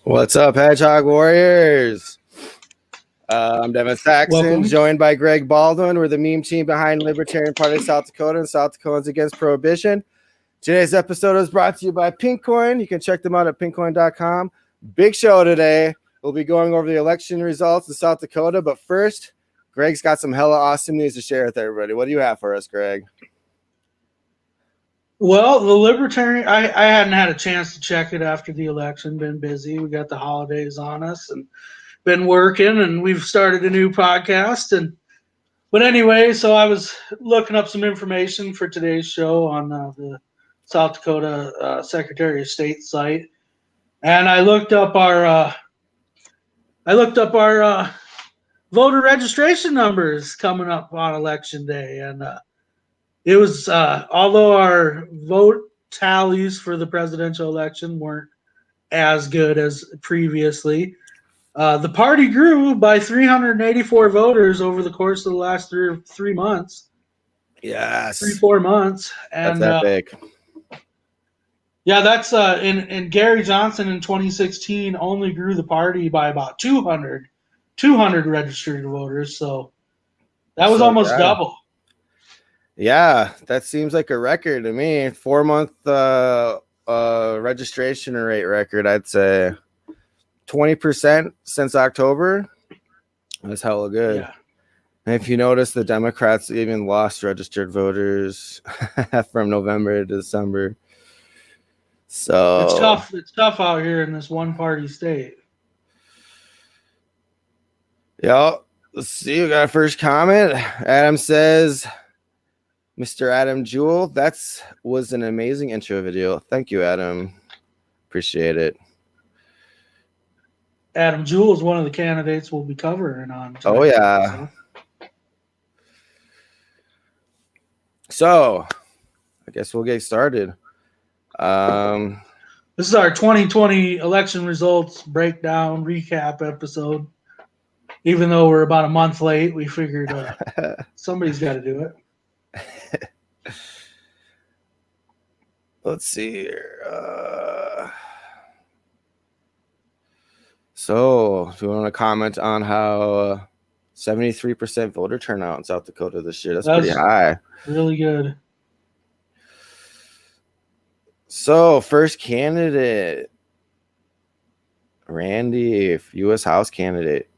What's up, Hedgehog Warriors? I'm Devin Saxon, Welcome. joined by Greg Baldwin. We're the meme team behind Libertarian Party of South Dakota and South Dakotans Against Prohibition. Today's episode is brought to you by Pinkcoin. You can check them out at pinkcoin.com. Big show today. We'll be going over the election results in South Dakota, but first, Greg's got some hella awesome news to share with everybody. What do you have for us, Greg? Well, the Libertarian, I hadn't had a chance to check it after the election. Been busy. We got the holidays on us and been working, and we've started a new podcast. But anyway, so I was looking up some information for today's show on the South Dakota Secretary of State site, and I looked up our voter registration numbers coming up on election day, and it was although our vote tallies for the presidential election weren't as good as previously, the party grew by 384 voters over the course of the last three months. Yes. 3-4 months. And that's epic. Yeah, that's in Gary Johnson in 2016 only grew the party by about 200 registered voters. So that was almost double. Yeah, that seems like a record to me. 4-month registration rate record, I'd say. 20% since October. That's hella good. Yeah. And if you notice, the Democrats even lost registered voters from November to December. So it's tough. It's tough out here in this one-party state. Yeah. Let's see. We got a first comment. Adam says, Mr. Adam Jewell, was an amazing intro video. Thank you, Adam. Appreciate it. Adam Jewell is one of the candidates we'll be covering on tonight. Oh, yeah. So, I guess we'll get started. This is our 2020 election results breakdown recap episode. Even though we're about a month late, we figured somebody's got to do it. Let's see here. So, if you want to comment on how 73% voter turnout in South Dakota this year, that's pretty high. Really good. So, first candidate, Randy, U.S. House candidate,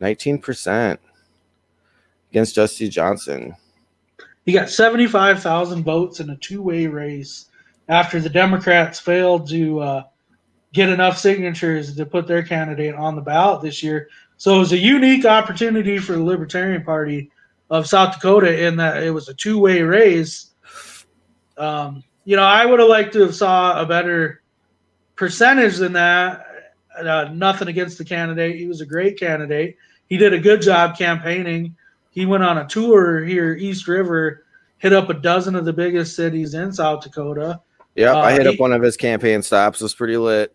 19% against Jesse Johnson. He got 75,000 votes in a two-way race after the Democrats failed to get enough signatures to put their candidate on the ballot this year. So it was a unique opportunity for the Libertarian Party of South Dakota in that it was a two-way race. I would have liked to have saw a better percentage than that. Nothing against the candidate. He was a great candidate. He did a good job campaigning. He went on a tour here, East River, hit up a dozen of the biggest cities in South Dakota. Yeah, I hit up one of his campaign stops. It was pretty lit.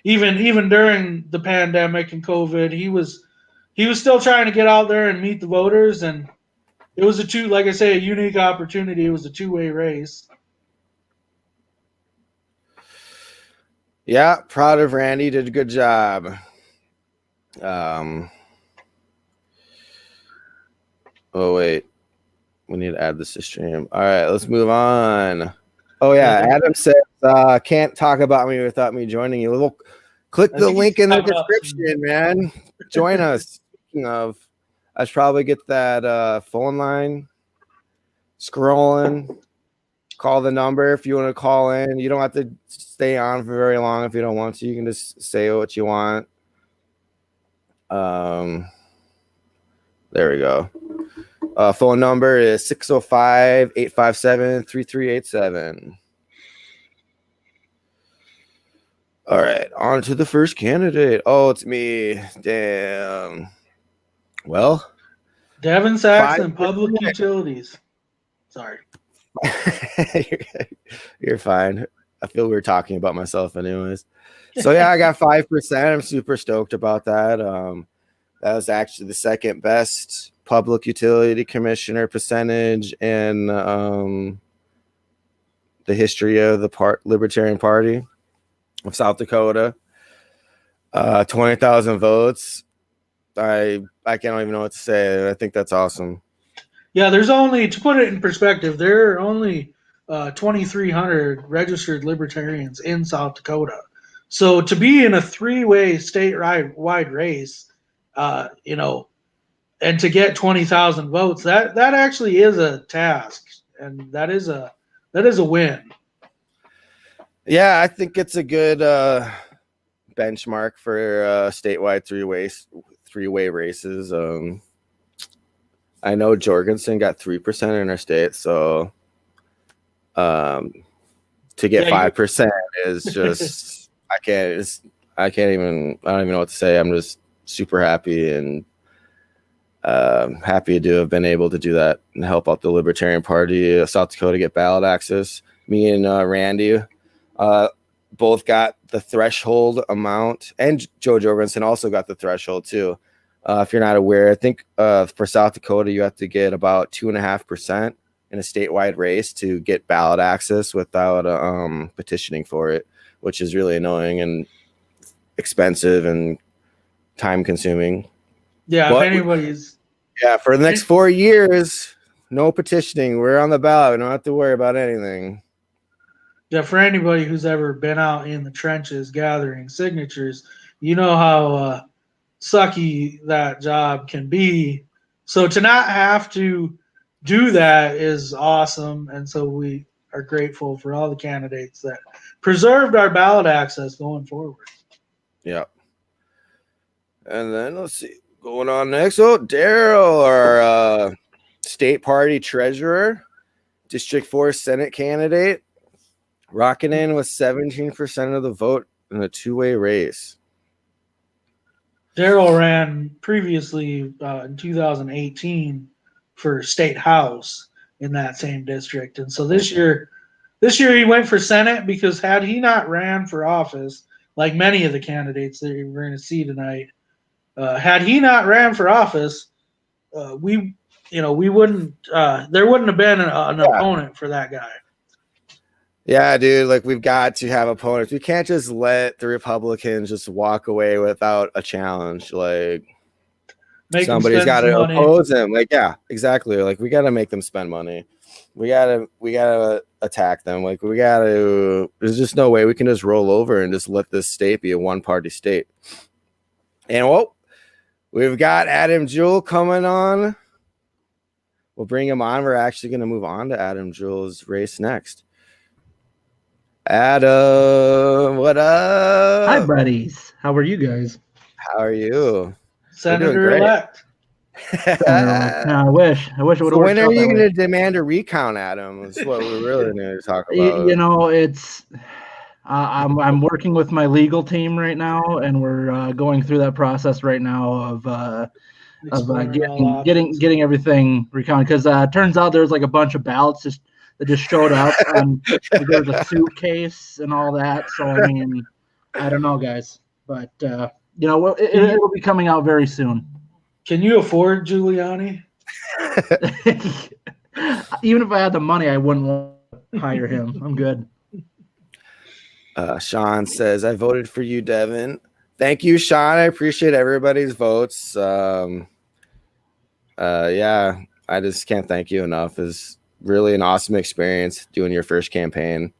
Even during the pandemic and COVID, he was still trying to get out there and meet the voters, and it was a unique opportunity. It was a two-way race. Yeah, proud of Randy. Did a good job. Oh wait, we need to add this to stream. All right, let's move on. Oh yeah, Adam says can't talk about me without me joining you. Well, click the link in the description, man. Join us. Speaking of, I should probably get that phone line scrolling. Call the number if you want to call in. You don't have to stay on for very long if you don't want to. You can just say what you want. There we go. Phone number is 605-857-3387. All right, on to the first candidate. Oh, it's me. Damn. Well, Devin Saxon, Public Utilities. Sorry. You're fine. I feel weird talking about myself anyways. So yeah, I got 5%. I'm super stoked about that. That was actually the second best public utility commissioner percentage in the history of the Libertarian Party of South Dakota. 20,000 votes. I can't even know what to say. I think that's awesome. Yeah, there's only, to put it in perspective, there are only 2,300 registered libertarians in South Dakota. So to be in a three-way statewide race, and to get 20,000 votes, that actually is a task, and that is a win. Yeah, I think it's a good benchmark for statewide three-way races. I know Jorgensen got 3% in our state, so to get 5% is just I don't even know what to say. I'm just super happy and happy to have been able to do that and help out the Libertarian Party of South Dakota get ballot access. Me and Randy both got the threshold amount, and Joe Jorgensen also got the threshold too. If you're not aware, I think for South Dakota, you have to get about 2.5% in a statewide race to get ballot access without petitioning for it, which is really annoying and expensive and time consuming. Yeah, but if anybody's... Yeah, for the next 4 years, no petitioning. We're on the ballot. We don't have to worry about anything. Yeah, for anybody who's ever been out in the trenches gathering signatures, you know how sucky that job can be. So to not have to do that is awesome. And so we are grateful for all the candidates that preserved our ballot access going forward. Yeah. And then let's see. Going on next. Oh, Daryl, our state party treasurer, District 4 Senate candidate, rocking in with 17% of the vote in a two-way race. Daryl ran previously in 2018 for state house in that same district. And so this year he went for Senate, because had he not ran for office, like many of the candidates that we're going to see tonight, had he not ran for office, we wouldn't. There wouldn't have been an opponent for that guy. Yeah, dude. Like, we've got to have opponents. We can't just let the Republicans just walk away without a challenge. Like, somebody's got to oppose them. Like, yeah, exactly. Like, we got to make them spend money. We gotta attack them. Like, there's just no way we can just roll over and just let this state be a one-party state. And we've got Adam Jewell coming on. We'll bring him on. We're actually going to move on to Adam Jewell's race next. Adam, what up? Hi, buddies. How are you guys? How are you? Senator-elect. No, I wish it would have worked. When are you going to demand a recount, Adam? That's what we really need to talk about. You know, it's I'm working with my legal team right now, and we're going through that process right now of getting everything recounted, because it turns out there's like a bunch of ballots that just showed up and there's a suitcase and all that. So I mean, I don't know, guys, but it'll be coming out very soon. Can you afford Giuliani? Even if I had the money, I wouldn't want to hire him. I'm good. Sean says, I voted for you, Devin. Thank you, Sean. I appreciate everybody's votes. Yeah, I just can't thank you enough. It's really an awesome experience doing your first campaign.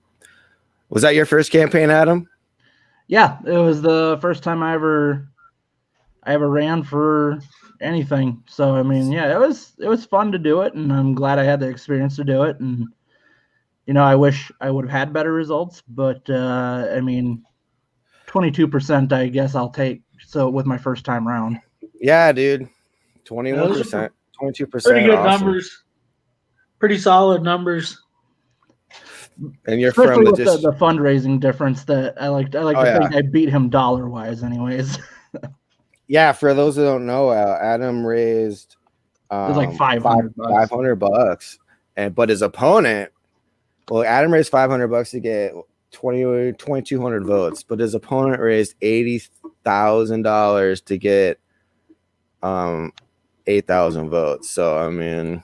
Was that your first campaign, Adam? Yeah, it was the first time I ever ran for anything. So I mean, yeah, it was fun to do it, and I'm glad I had the experience to do it. And I wish I would have had better results, but I mean, 22%, I guess I'll take. So with my first time round. Yeah, dude, 21%, 22%. Pretty good numbers. Pretty solid numbers. And you're especially from with the fundraising difference that I like to think I beat him dollar-wise anyways. Yeah, for those who don't know, Adam raised it was like $500, but his opponent, Adam raised $500 to get 2,200 votes, but his opponent raised $80,000 to get 8,000 votes. So I mean,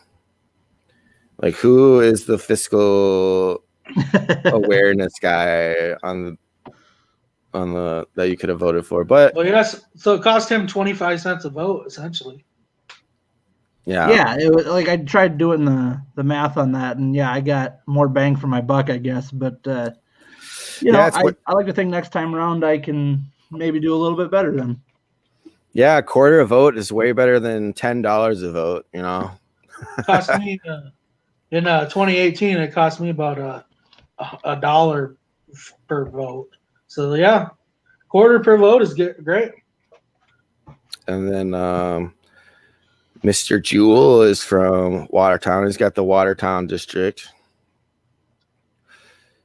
like, who is the fiscal awareness guy on that you could have voted for. But Well, yes. So it cost him 25 cents a vote, essentially. Yeah, it was like I tried doing the math on that, and yeah, I got more bang for my buck, I guess. But I like to think next time around I can maybe do a little bit better then. Yeah, a quarter a vote is way better than $10 a vote. Cost me in 2018. It cost me about a dollar per vote. So yeah, quarter per vote is great. And then Mr. Jewell is from Watertown. He's got the Watertown district.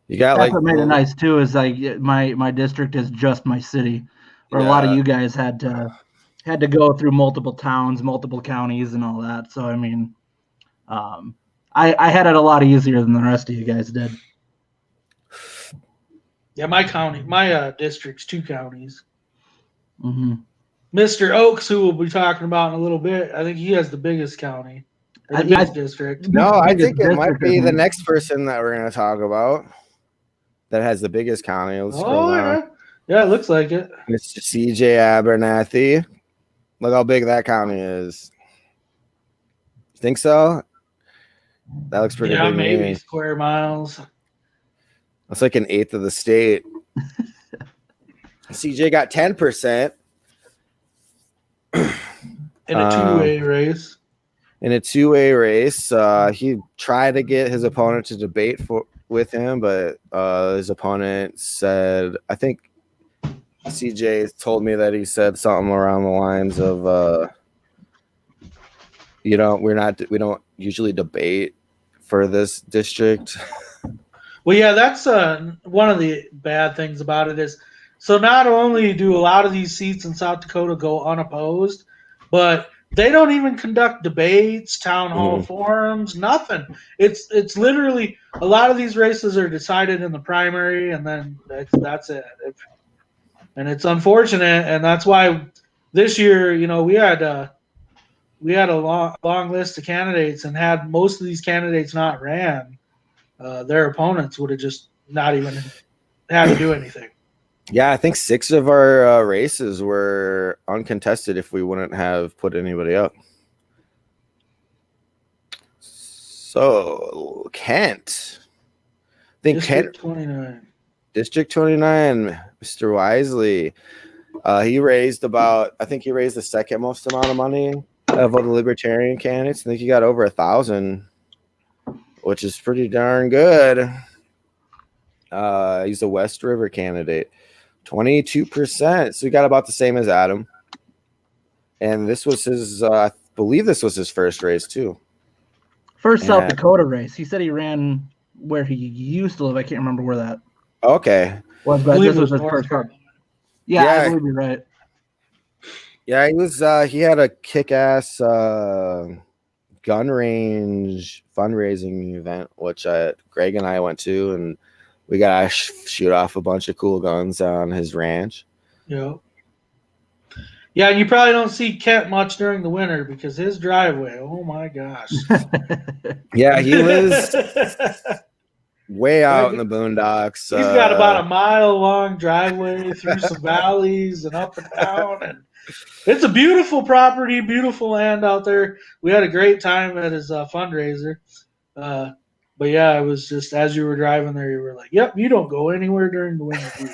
You got That's what made it nice too. Is like my district is just my city, where a lot of you guys had to go through multiple towns, multiple counties, and all that. So I mean, I had it a lot easier than the rest of you guys did. Yeah, my district's 2 counties. Mm-hmm. Mr. Oaks, who we'll be talking about in a little bit, I think he has the biggest county, or the biggest district. No, I think it might be the next person that we're going to talk about that has the biggest county. Let's scroll down. Yeah, it looks like it. Mr. CJ Abernathy. Look how big that county is. You think so? That looks pretty big. Yeah, maybe square miles. That's like an eighth of the state. CJ got 10%. In a two-way race. In a two-way race. He tried to get his opponent to debate with him, but his opponent said, I think CJ told me that he said something around the lines of we don't usually debate for this district. Well, yeah, that's one of the bad things about it is, so not only do a lot of these seats in South Dakota go unopposed, but they don't even conduct debates, town hall forums, nothing. It's literally a lot of these races are decided in the primary, and then that's it. And it's unfortunate, and that's why this year, we had a long list of candidates, and had most of these candidates not ran, their opponents would have just not even had to do anything. Yeah, I think 6 of our races were uncontested if we wouldn't have put anybody up. So, Kent. I think District 29. District 29, Mr. Wisely. He raised the second most amount of money of all the Libertarian candidates. I think he got over 1,000, which is pretty darn good. He's a West River candidate. 22%. So he got about the same as Adam. And this was his, I believe this was his first race too. First South Dakota race. He said he ran where he used to live. I can't remember where that. Okay. Was, but this was his first part. Yeah, I believe you're right. Yeah, he had a kick-ass gun range fundraising event, which Greg and I went to, and we got to shoot off a bunch of cool guns on his ranch. Yeah. Yeah, and you probably don't see Kent much during the winter because his driveway, oh my gosh. Yeah, he lives way out in the boondocks. He's got about a mile-long driveway through some valleys and up and down. And it's a beautiful property, beautiful land out there. We had a great time at his fundraiser. But yeah, it was just as you were driving there, you were like, yep, you don't go anywhere during the winter.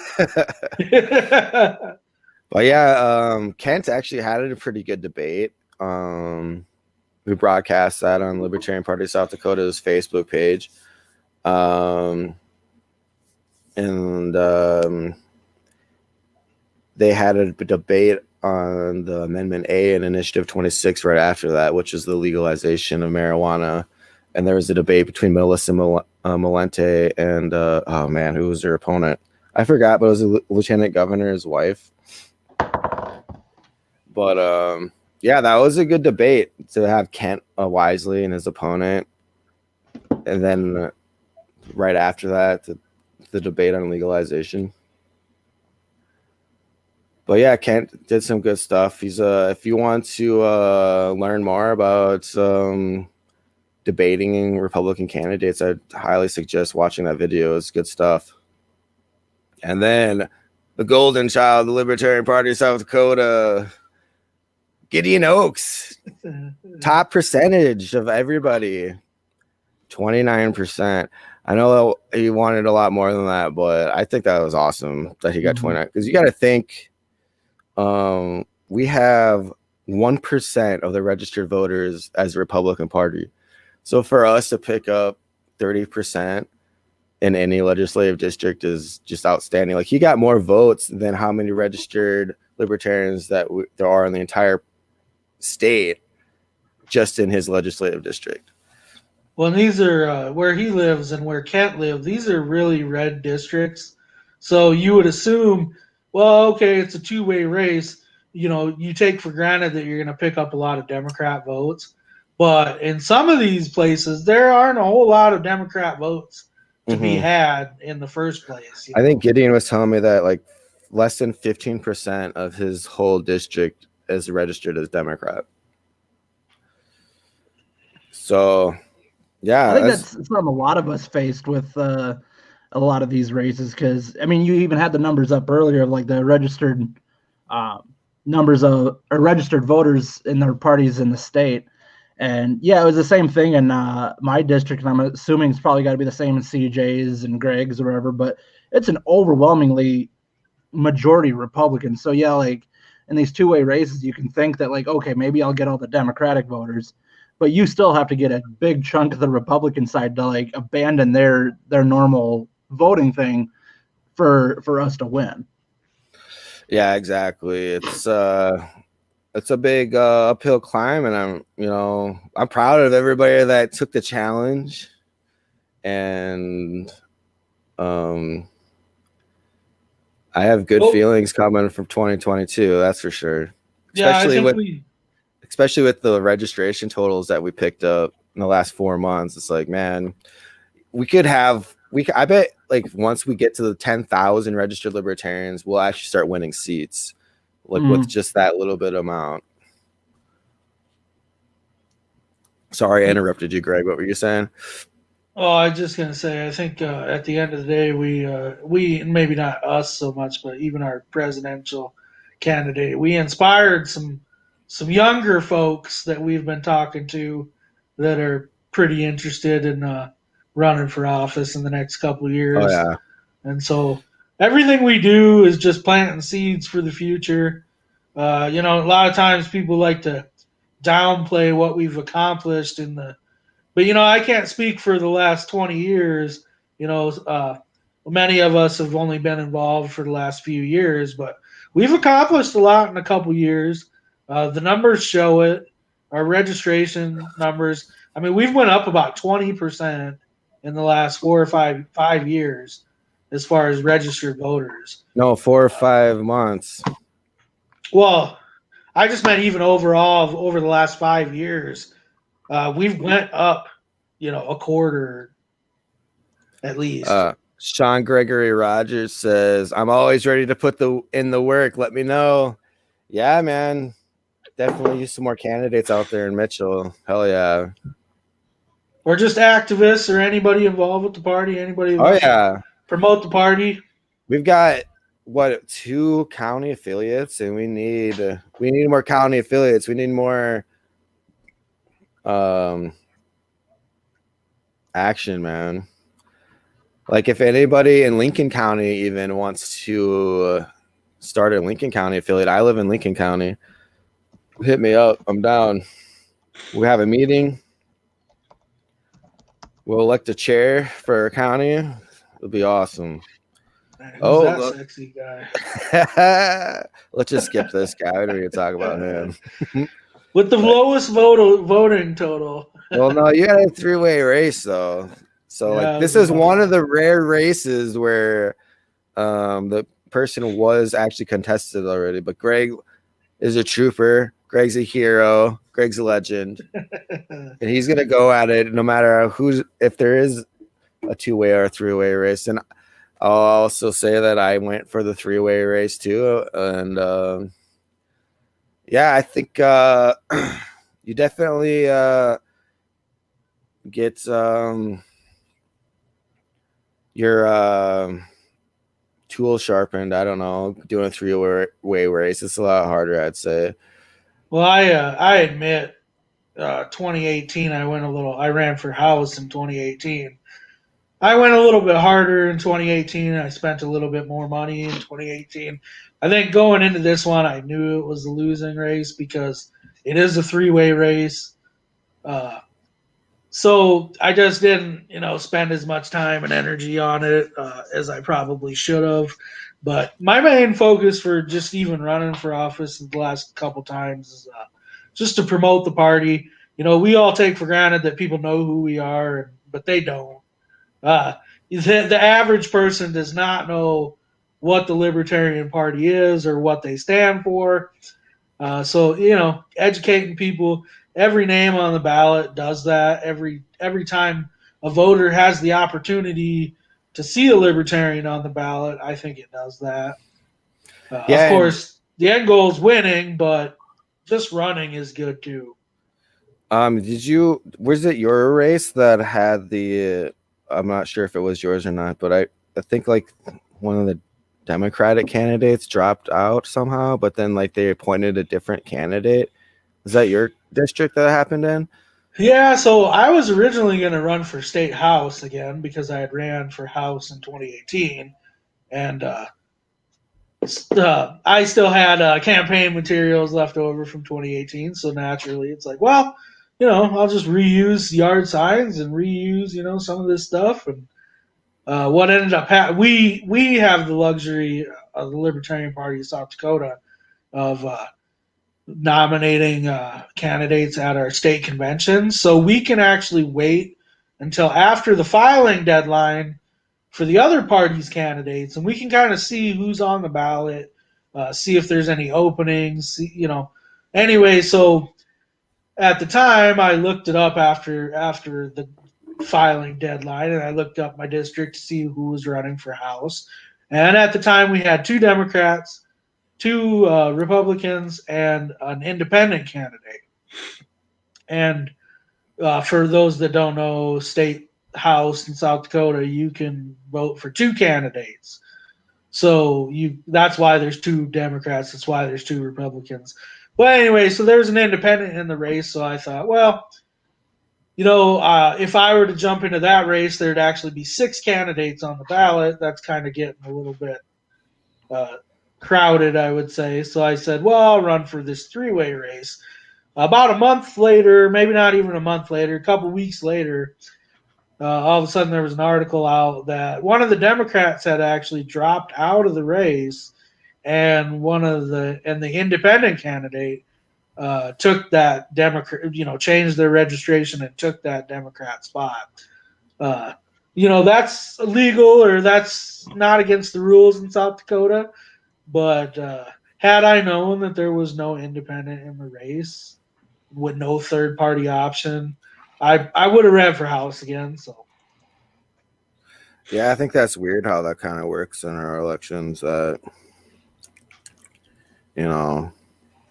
But yeah, Kent actually had a pretty good debate. We broadcast that on Libertarian Party South Dakota's Facebook page. They had a debate on the Amendment A and Initiative 26 right after that, which is the legalization of marijuana. And there was a debate between Melissa Malente and, who was their opponent? I forgot, but it was a lieutenant governor's wife. But, that was a good debate to have Kent Wisely and his opponent. And then right after that, the debate on legalization. But yeah, Kent did some good stuff. He's if you want to learn more about debating Republican candidates, I'd highly suggest watching that video. It's good stuff. And then the golden child, the Libertarian Party of South Dakota, Gideon Oaks, top percentage of everybody, 29%. I know he wanted a lot more than that, but I think that was awesome that he got 29. Because you got to think, we have 1% of the registered voters as the Republican Party. So for us to pick up 30% in any legislative district is just outstanding. Like, he got more votes than how many registered libertarians that there are in the entire state just in his legislative district. Well, these are where he lives and where Kent lives. These are really red districts. So you would assume, well, okay, it's a two-way race. You know, you take for granted that you're going to pick up a lot of Democrat votes. But in some of these places, there aren't a whole lot of Democrat votes to be had in the first place. I think Gideon was telling me that like less than 15% of his whole district is registered as Democrat. So, yeah, I think that's something a lot of us faced with a lot of these races, because I mean, you even had the numbers up earlier of like the registered numbers of or registered voters in their parties in the state. And yeah, it was the same thing in my district, and I'm assuming it's probably got to be the same in CJ's and Greg's or wherever, but it's an overwhelmingly majority Republican. So yeah, like in these two-way races, you can think that like, okay, maybe I'll get all the Democratic voters, but you still have to get a big chunk of the Republican side to like abandon their normal voting thing for us to win. Yeah, exactly. It's a big uphill climb, and I'm proud of everybody that took the challenge, and I have good feelings coming from 2022. That's for sure. Especially with the registration totals that we picked up in the last 4 months. It's like, man, I bet like once we get to the 10,000 registered libertarians, we'll actually start winning seats, like with just that little bit amount. Sorry, I interrupted you, Greg. What were you saying? Oh, I was just gonna say, I think at the end of the day, we maybe not us so much, but even our presidential candidate, we inspired some younger folks that we've been talking to that are pretty interested in running for office in the next couple of years. Oh yeah. And so everything we do is just planting seeds for the future. A lot of times people like to downplay what we've accomplished but I can't speak for the last 20 years. Many of us have only been involved for the last few years, but we've accomplished a lot in a couple years. The numbers show it. Our registration numbers. I mean, we've went up about 20% in the last 4 or 5 years as far as registered voters. No, 4 or 5 months. Well, I just meant even overall over the last 5 years. We've went up, a quarter at least. Sean Gregory Rogers says, "I'm always ready to put in the work. Let me know." Yeah, man. Definitely use some more candidates out there in Mitchell. Hell yeah. Or just activists or anybody involved with the party. Anybody Oh yeah. Promote the party. We've got 2 county affiliates, and we need more county affiliates. We need more action, man. Like if anybody in Lincoln County even wants to start a Lincoln County affiliate, I live in Lincoln County. Hit me up. I'm down. We have a meeting. We'll elect a chair for our county. It'll be awesome. Who's that sexy guy? Let's just skip this guy. We don't need to talk about him. With the lowest voting total. Well, no, you had a 3-way race though. So yeah, this is one of the rare races where the person was actually contested already. But Greg is a trooper. Greg's a hero. Greg's a legend. And he's gonna go at it no matter if there is a 2-way or a 3-way race. And I'll also say that I went for the 3-way race too. And yeah, I think you definitely get your tool sharpened. I don't know. Doing a 3-way race, it's a lot harder, I'd say. Well, I admit, 2018, I ran for House in 2018. I went a little bit harder in 2018. I spent a little bit more money in 2018. I think going into this one, I knew it was a losing race because it is a 3-way race. So I just didn't, spend as much time and energy on it as I probably should have. But my main focus for just even running for office the last couple times is just to promote the party. We all take for granted that people know who we are, but they don't. The average person does not know what the Libertarian Party is or what they stand for. So educating people. Every name on the ballot does that. Every time a voter has the opportunity to see a Libertarian on the ballot, I think it does that. Of course, the end goal is winning, but just running is good too. Was it your race that had the? I'm not sure if it was yours or not, but I think like one of the Democratic candidates dropped out somehow, but then like they appointed a different candidate. Is that your district that happened in? Yeah, so I was originally going to run for state house again because I had ran for house in 2018, and I still had campaign materials left over from 2018. So naturally, it's like, well, I'll just reuse yard signs and reuse, some of this stuff. And what ended up we have the luxury of the Libertarian Party of South Dakota of nominating candidates at our state convention, so we can actually wait until after the filing deadline for the other party's candidates, and we can kind of see who's on the ballot, see if there's any openings. Anyway, so at the time I looked it up after the filing deadline, and I looked up my district to see who was running for House. And at the time, we had 2 Democrats, 2 Republicans, and an independent candidate. And for those that don't know, state house in South Dakota, you can vote for 2 candidates. So that's why there's 2 Democrats. That's why there's 2 Republicans. But anyway, so there's an independent in the race. So I thought, well, if I were to jump into that race, there'd actually be 6 candidates on the ballot. That's kind of getting a little bit crowded, I would say. So I said, well, I'll run for this 3-way race. About a month later, maybe not even a month later, a couple weeks later, all of a sudden there was an article out that one of the Democrats had actually dropped out of the race, and the independent candidate took that Democrat, changed their registration and took that Democrat spot. That's illegal, or that's not against the rules in South Dakota. But had I known that there was no independent in the race, with no third party option, I would have ran for House again. So yeah, I think that's weird how that kind of works in our elections.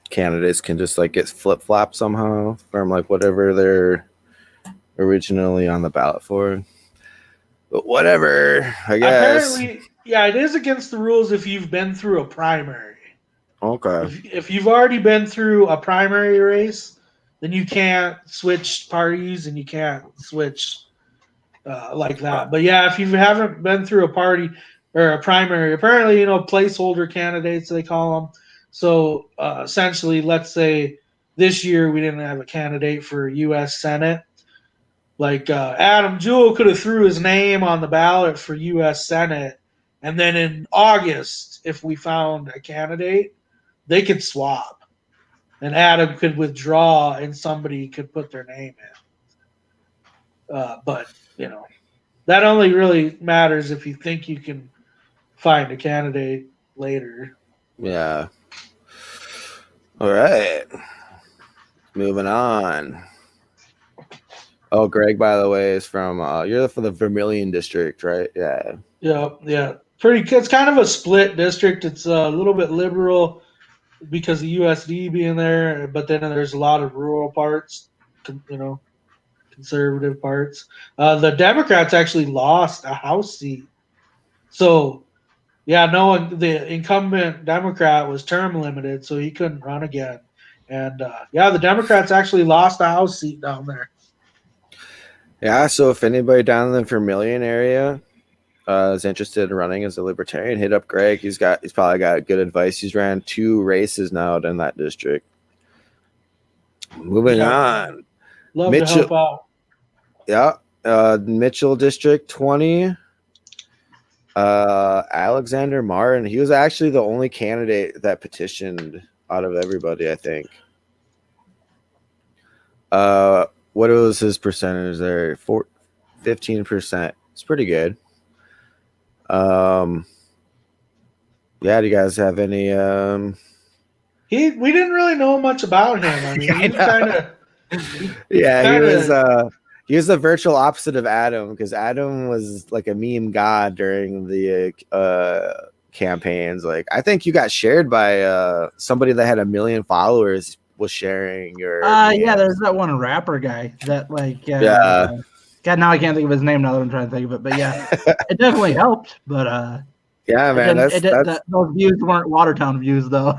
Candidates can just like get flip flopped somehow from like whatever they're originally on the ballot for. But whatever, I guess. Apparently, yeah, it is against the rules if you've been through a primary. Okay. If you've already been through a primary race, then you can't switch parties and you can't switch like that. But yeah, if you haven't been through a party or a primary, apparently, placeholder candidates, they call them. So essentially, let's say this year we didn't have a candidate for U.S. Senate. Like Adam Jewell could have threw his name on the ballot for U.S. Senate, and then in August, if we found a candidate, they could swap, and Adam could withdraw, and somebody could put their name in. But that only really matters if you think you can find a candidate later. Yeah. All right. Moving on. Oh, Greg, by the way, is from you're for the Vermilion district, right? Yeah. Yeah. It's kind of a split district. It's a little bit liberal because of USD being there, but then there's a lot of rural parts, conservative parts. The Democrats actually lost a House seat. So Yeah, no, the incumbent Democrat was term limited, so he couldn't run again. And the Democrats actually lost a House seat down there. Yeah, so if anybody down in the Vermilion area is interested in running as a libertarian, hit up Greg. He's probably got good advice. He's ran 2 races now in that district. Moving on. Love Mitchell, to help out. Yeah, Mitchell District 20. Alexander Martin. He was actually the only candidate that petitioned out of everybody, I think. What was his percentage there? 15%. It's pretty good. Yeah, do you guys have any We didn't really know much about him. I mean, he was kind of he was the virtual opposite of Adam, because Adam was like a meme god during the campaigns. Like, I think you got shared by somebody that had 1 million followers was sharing your yeah, there's that one rapper guy that God, now I can't think of his name now that I'm trying to think of it, but yeah, it definitely helped. But yeah, man, those views weren't Watertown views though.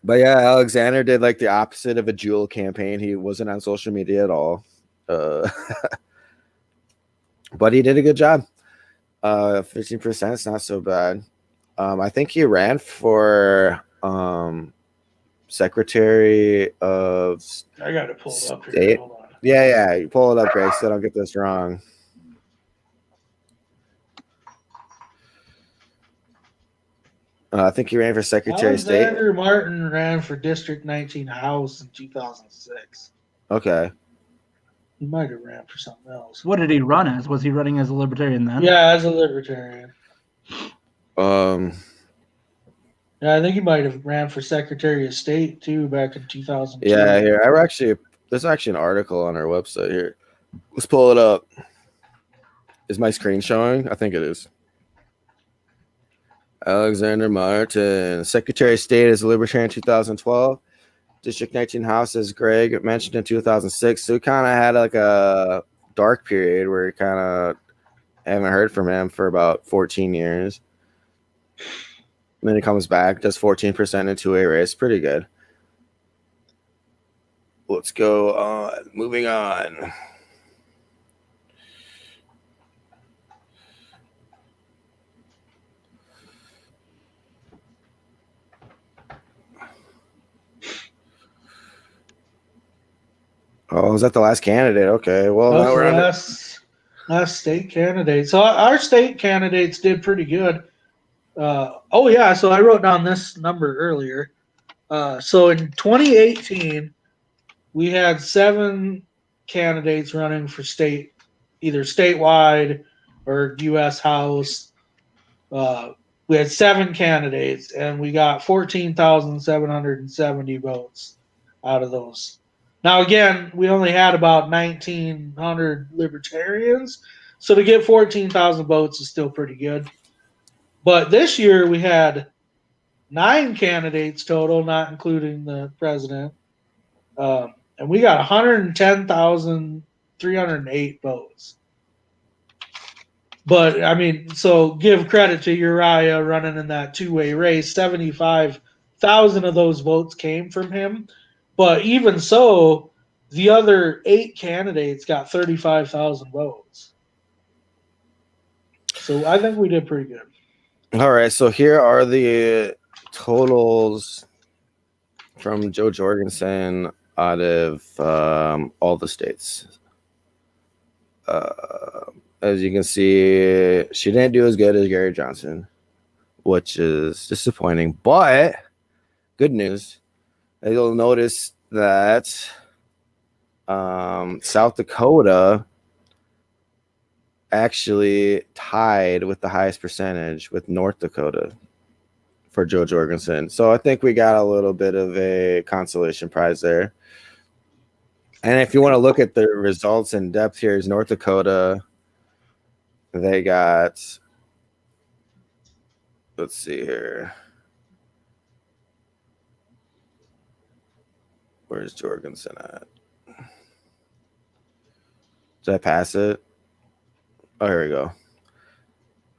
But yeah, Alexander did like the opposite of a Jewell campaign. He wasn't on social media at all. But he did a good job. 15% is not so bad. I think he ran for Secretary of I got to pull it up State. here. Hold on. Yeah, you pull it up, Greg, so I don't get this wrong. I think he ran for Secretary of State. Alexander Martin ran for District 19 House in 2006. Okay. He might have ran for something else. What did he run as? Was he running as a libertarian then? Yeah, as a libertarian. Yeah, I think he might have ran for Secretary of State too back in 2002. Yeah, here there's actually an article on our website here. Let's pull it up. Is my screen showing? I think it is. Alexander Martin, Secretary of State as a Libertarian in 2012. District 19 House, as Greg mentioned, in 2006. So we kind of had like a dark period where we kind of haven't heard from him for about 14 years. And then he comes back, does 14% in a 2-way race. Pretty good. Let's go on. Moving on. Oh, is that the last candidate? Okay. Well, that now was we're on last state candidate. So our state candidates did pretty good. So I wrote down this number earlier. So in 2018, we had 7 candidates running for state, either statewide or U.S. House. We had 7 candidates, and we got 14,770 votes out of those. Now, again, we only had about 1,900 libertarians, so to get 14,000 votes is still pretty good. But this year we had 9 candidates total, not including the president, and we got 110,308 votes. But, I mean, so give credit to Uriah running in that 2-way race. 75,000 of those votes came from him. But even so, the other 8 candidates got 35,000 votes. So I think we did pretty good. All right. So here are the totals from Joe Jorgensen out of all the states. As you can see, she didn't do as good as Gary Johnson, which is disappointing. But good news, you'll notice that South Dakota actually tied with the highest percentage with North Dakota for Joe Jorgensen. So I think we got a little bit of a consolation prize there. And if you want to look at the results in depth, here is North Dakota. They got, let's see here. Where's Jorgensen at? Did I pass it? Oh, here we go.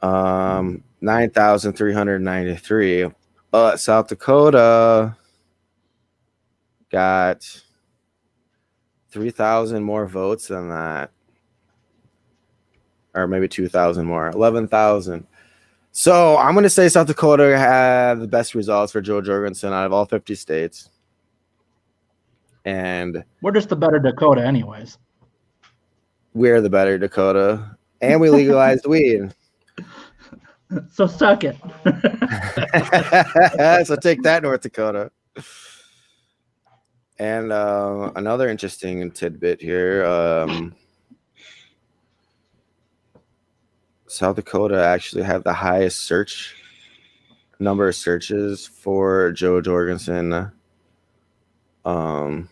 9,393. But South Dakota got 3,000 more votes than that. Or maybe 2,000 more. 11,000. So I'm going to say South Dakota had the best results for Joe Jorgensen out of all 50 states. And we're just the better Dakota anyways. We're the better Dakota. And we legalized weed. So suck it. So take that, North Dakota. And another interesting tidbit here. South Dakota actually had the highest number of searches for Joe Jorgensen out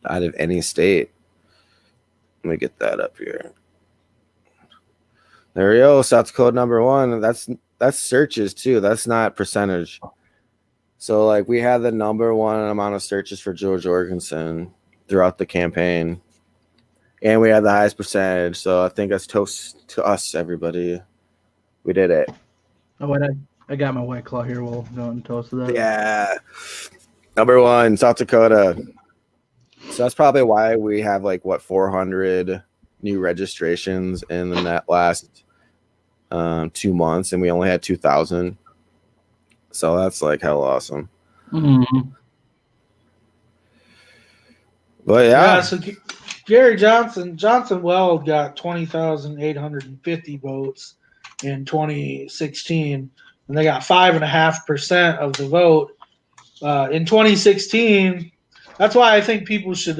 of any state. Let me get that up here. There we go. South Dakota #1. That's searches too. That's not percentage. So like we had the #1 amount of searches for Joe Jorgensen throughout the campaign. And we had the highest percentage. So I think that's toast to us, everybody. We did it. Oh, wait, I got my White Claw here. We'll go and toast to that. Yeah. #1, South Dakota. So that's probably why we have 400 new registrations in that last 2 months, and we only had 2,000. So that's hell awesome. Mm-hmm. But yeah. So Gary Johnson Weld got 20,850 votes in 2016, and they got 5.5% of the vote in 2016. That's why I think people should,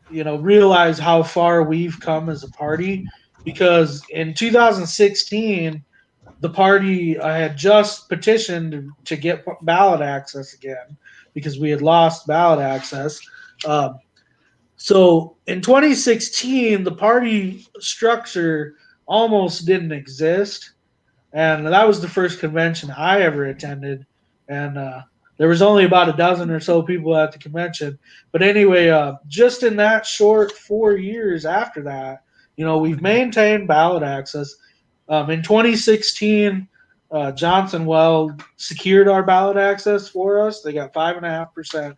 realize how far we've come as a party, because in 2016, the party had just petitioned to get ballot access again because we had lost ballot access. So in 2016, the party structure almost didn't exist. And that was the first convention I ever attended. And there was only about a dozen or so people at the convention. But anyway, just in that short 4 years after that, we've maintained ballot access. In 2016, Johnson Weld secured our ballot access for us. They got 5.5%.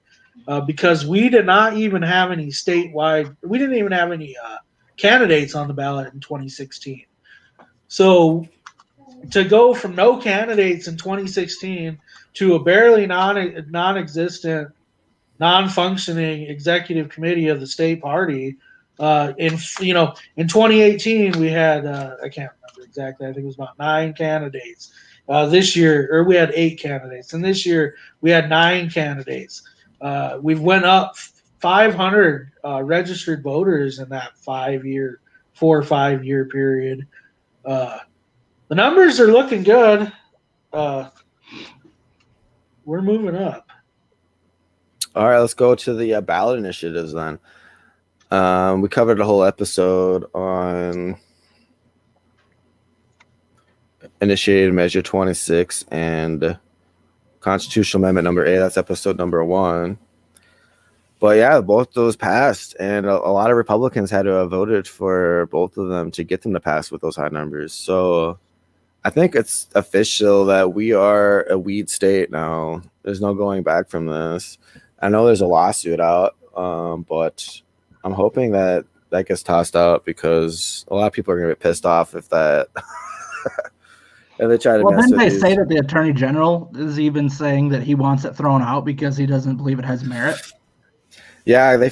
Because we did not even have any statewide, we didn't even have any candidates on the ballot in 2016. So to go from no candidates in 2016 to a barely non-existent, non-functioning executive committee of the state party, in 2018 we had I can't remember exactly. I think it was about 9 candidates. This year, or we had 8 candidates, and this year we had 9 candidates. We've went up 500 registered voters in that 4 or 5 year period. The numbers are looking good. We're moving up. All right, let's go to the ballot initiatives then. We covered a whole episode on Initiated Measure 26 and Constitutional Amendment number 8. That's episode #1. But yeah, both those passed, and a lot of Republicans had to have voted for both of them to get them to pass with those high numbers. So I think it's official that we are a weed state now. There's no going back from this. I know there's a lawsuit out, but I'm hoping that gets tossed out, because a lot of people are going to get pissed off if that. And they try to. Well, didn't they say that the Attorney General is even saying that he wants it thrown out because he doesn't believe it has merit? Yeah, they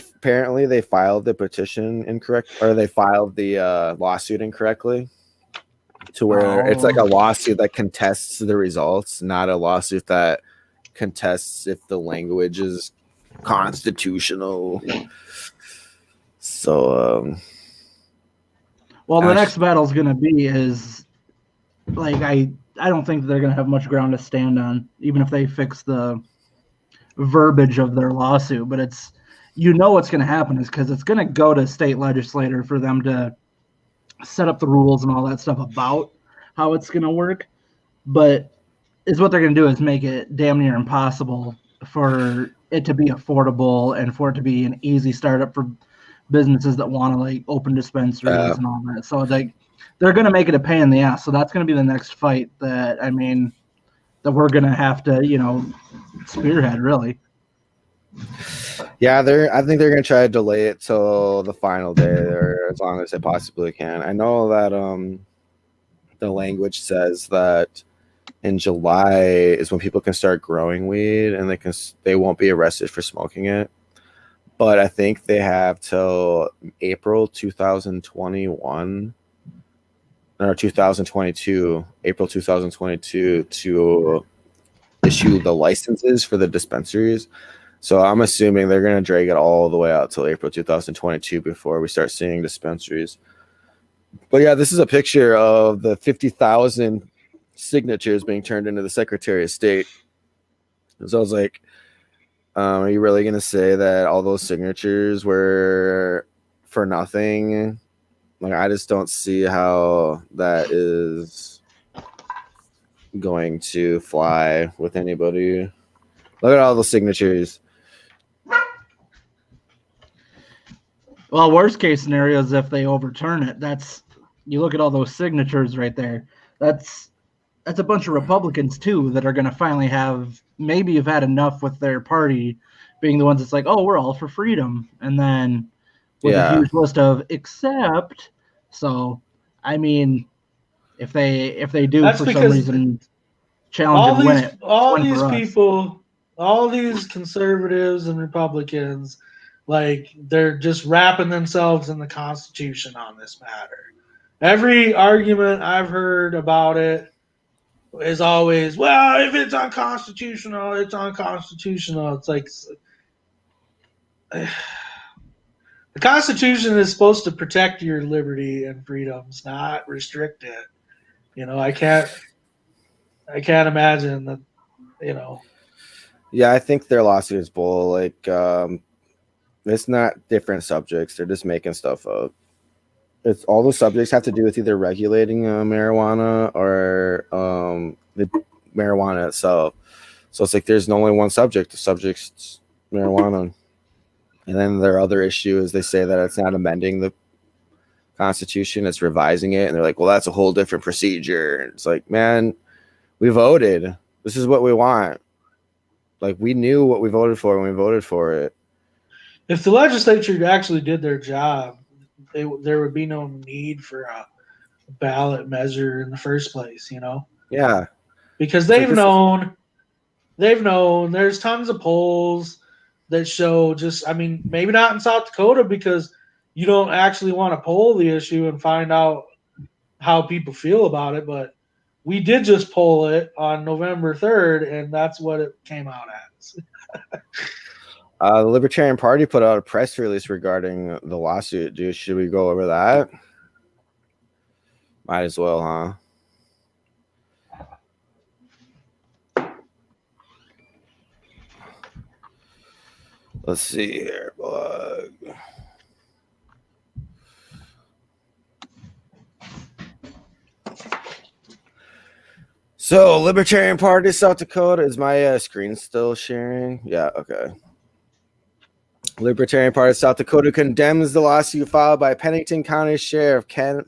filed the petition incorrect, or they filed the lawsuit incorrectly, to where it's like a lawsuit that contests the results, not a lawsuit that contests if the language is constitutional. So, well, the next battle is going to be I don't think they're going to have much ground to stand on, even if they fix the verbiage of their lawsuit. But it's, what's going to happen is because it's going to go to state legislator for them to set up the rules and all that stuff about how it's going to work. But what they're going to do is make it damn near impossible for it to be affordable and for it to be an easy startup for businesses that want to open dispensaries and all that. So they're going to make it a pain in the ass. So that's going to be the next fight that we're going to have to, spearhead really. Yeah, I think they're going to try to delay it till the final day or as long as they possibly can. I know that the language says that in July is when people can start growing weed and they won't be arrested for smoking it. But I think they have till April 2021 or 2022, April 2022 to issue the licenses for the dispensaries. So I'm assuming they're going to drag it all the way out till April 2022 before we start seeing dispensaries. But yeah, this is a picture of the 50,000 signatures being turned into the Secretary of State. So I was like, are you really going to say that all those signatures were for nothing? Like, I just don't see how that is going to fly with anybody. Look at all the signatures. Well, worst case scenario is if they overturn it. You look at all those signatures right there. That's a bunch of Republicans too that are going to finally have had enough with their party being the ones that's like, oh, we're all for freedom, and then with a huge list of except. So, I mean, if they do that's for some reason challenge and win it, all these conservatives and Republicans, like they're just wrapping themselves in the Constitution on this matter. Every argument I've heard about it is always, well, if it's unconstitutional, it's unconstitutional. It's like the Constitution is supposed to protect your liberty and freedoms, not restrict it. I can't imagine that, Yeah, I think their lawsuit is bull. Like, it's not different subjects. They're just making stuff up. It's all the subjects have to do with either regulating marijuana or the marijuana itself. So it's like there's only one subject. The subject's marijuana. And then their other issue is they say that it's not amending the Constitution, it's revising it. And they're like, well, that's a whole different procedure. And it's like, man, we voted. This is what we want. Like, we knew what we voted for when we voted for it. If the legislature actually did their job, there would be no need for a ballot measure in the first place, Yeah. Because they've known there's tons of polls that show maybe not in South Dakota because you don't actually want to poll the issue and find out how people feel about it, but we did just poll it on November 3rd, and that's what it came out as. The Libertarian Party put out a press release regarding the lawsuit. Should we go over that? Might as well, huh? Let's see here, bug. So, Libertarian Party, South Dakota. Is my screen still sharing? Yeah, okay. Libertarian Party of South Dakota condemns the lawsuit filed by Pennington County Sheriff Ken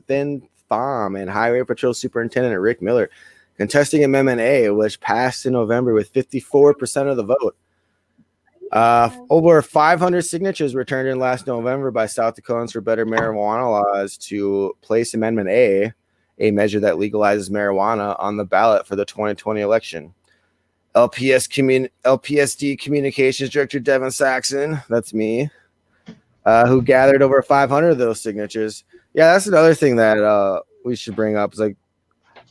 Thom and Highway Patrol Superintendent Rick Miller, contesting Amendment A, which passed in November with 54% of the vote. Over 500 signatures were turned in last November by South Dakotans for Better Marijuana Laws to place Amendment A measure that legalizes marijuana, on the ballot for the 2020 election. LPSD Communications Director Devin Saxon, that's me, who gathered over 500 of those signatures. Yeah, that's another thing that we should bring up. Is like,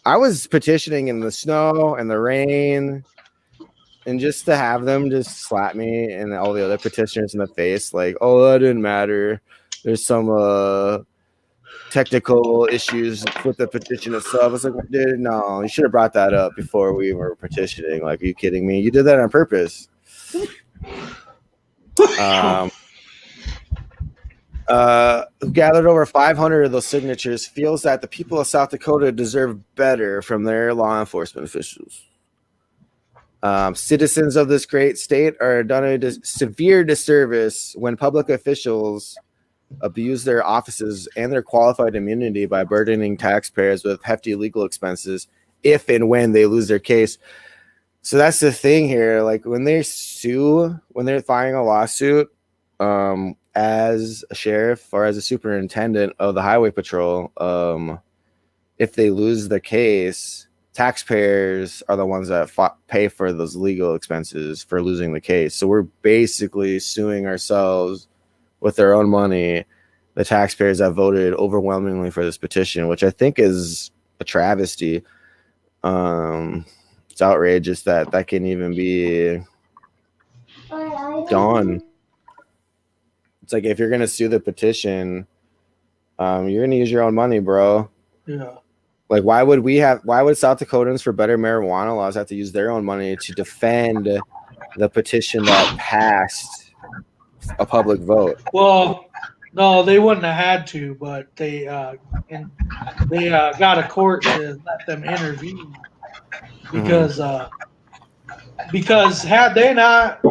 I was petitioning in the snow and the rain, and just to have them just slap me and all the other petitioners in the face, like, oh, that didn't matter. There's some technical issues with the petition itself. It's like, dude, no, you should have brought that up before we were petitioning. Like, are you kidding me? You did that on purpose. Who gathered over 500 of those signatures, feels that the people of South Dakota deserve better from their law enforcement officials. Citizens of this great state are done a severe disservice when public officials abuse their offices and their qualified immunity by burdening taxpayers with hefty legal expenses if and when they lose their case. So that's the thing here. Like when they sue, when they're filing a lawsuit as a sheriff or as a superintendent of the highway patrol, if they lose the case, taxpayers are the ones that pay for those legal expenses for losing the case. So we're basically suing ourselves with their own money, the taxpayers that voted overwhelmingly for this petition, which I think is a travesty. It's outrageous that can even be done. It's like if you're gonna sue the petition, you're gonna use your own money, bro. Yeah. Like why would South Dakotans for better marijuana laws have to use their own money to defend the petition that passed a public vote? Well, no, they wouldn't have had to, but they got a court to let them intervene because had they not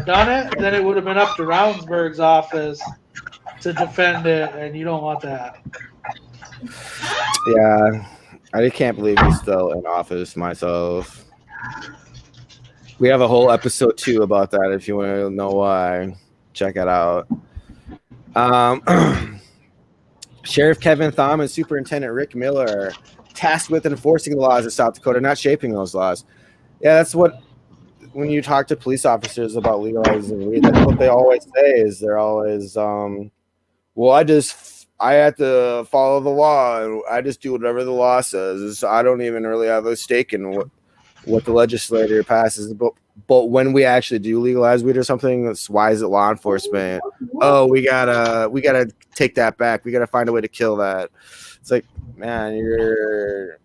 done it, then it would have been up to Ravensburg's office to defend it, and you don't want that. Yeah, I can't believe he's still in office myself. We have a whole episode 2 about that if you want to know why. Check it out. Sheriff Kevin Thom and Superintendent Rick Miller are tasked with enforcing the laws of South Dakota, not shaping those laws. Yeah, that's what, when you talk to police officers about legalizing weed, that's what they always say is they're always, well, I have to follow the law and I just do whatever the law says. So I don't even really have a stake in what the legislature passes. But when we actually do legalize weed or something, that's why is it law enforcement? Oh, we gotta take that back. We gotta find a way to kill that. It's like, man, you're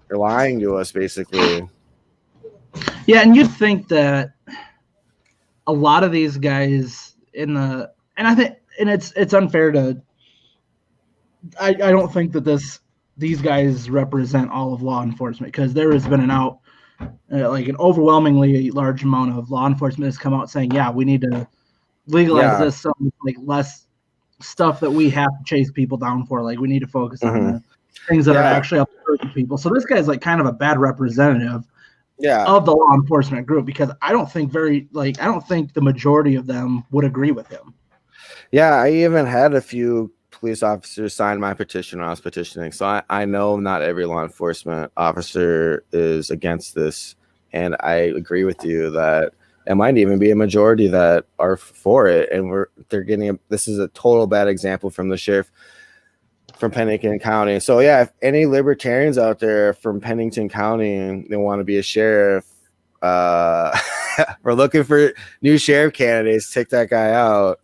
lying to us basically. Yeah, and you'd think that a lot of these guys it's unfair to. I don't think that these guys represent all of law enforcement because there has been an overwhelmingly large amount of law enforcement has come out saying, yeah, we need to legalize this, so like less stuff that we have to chase people down for. Like we need to focus on the things that are actually up to people. So this guy's like kind of a bad representative of the law enforcement group because I don't think the majority of them would agree with him. Yeah, I even had a few police officers sign my petition when I was petitioning. So I know not every law enforcement officer is against this. And I agree with you that it might even be a majority that are for it. And this is a total bad example from the sheriff from Pennington County. So yeah, if any libertarians out there from Pennington County and they want to be a sheriff, we're looking for new sheriff candidates. Take that guy out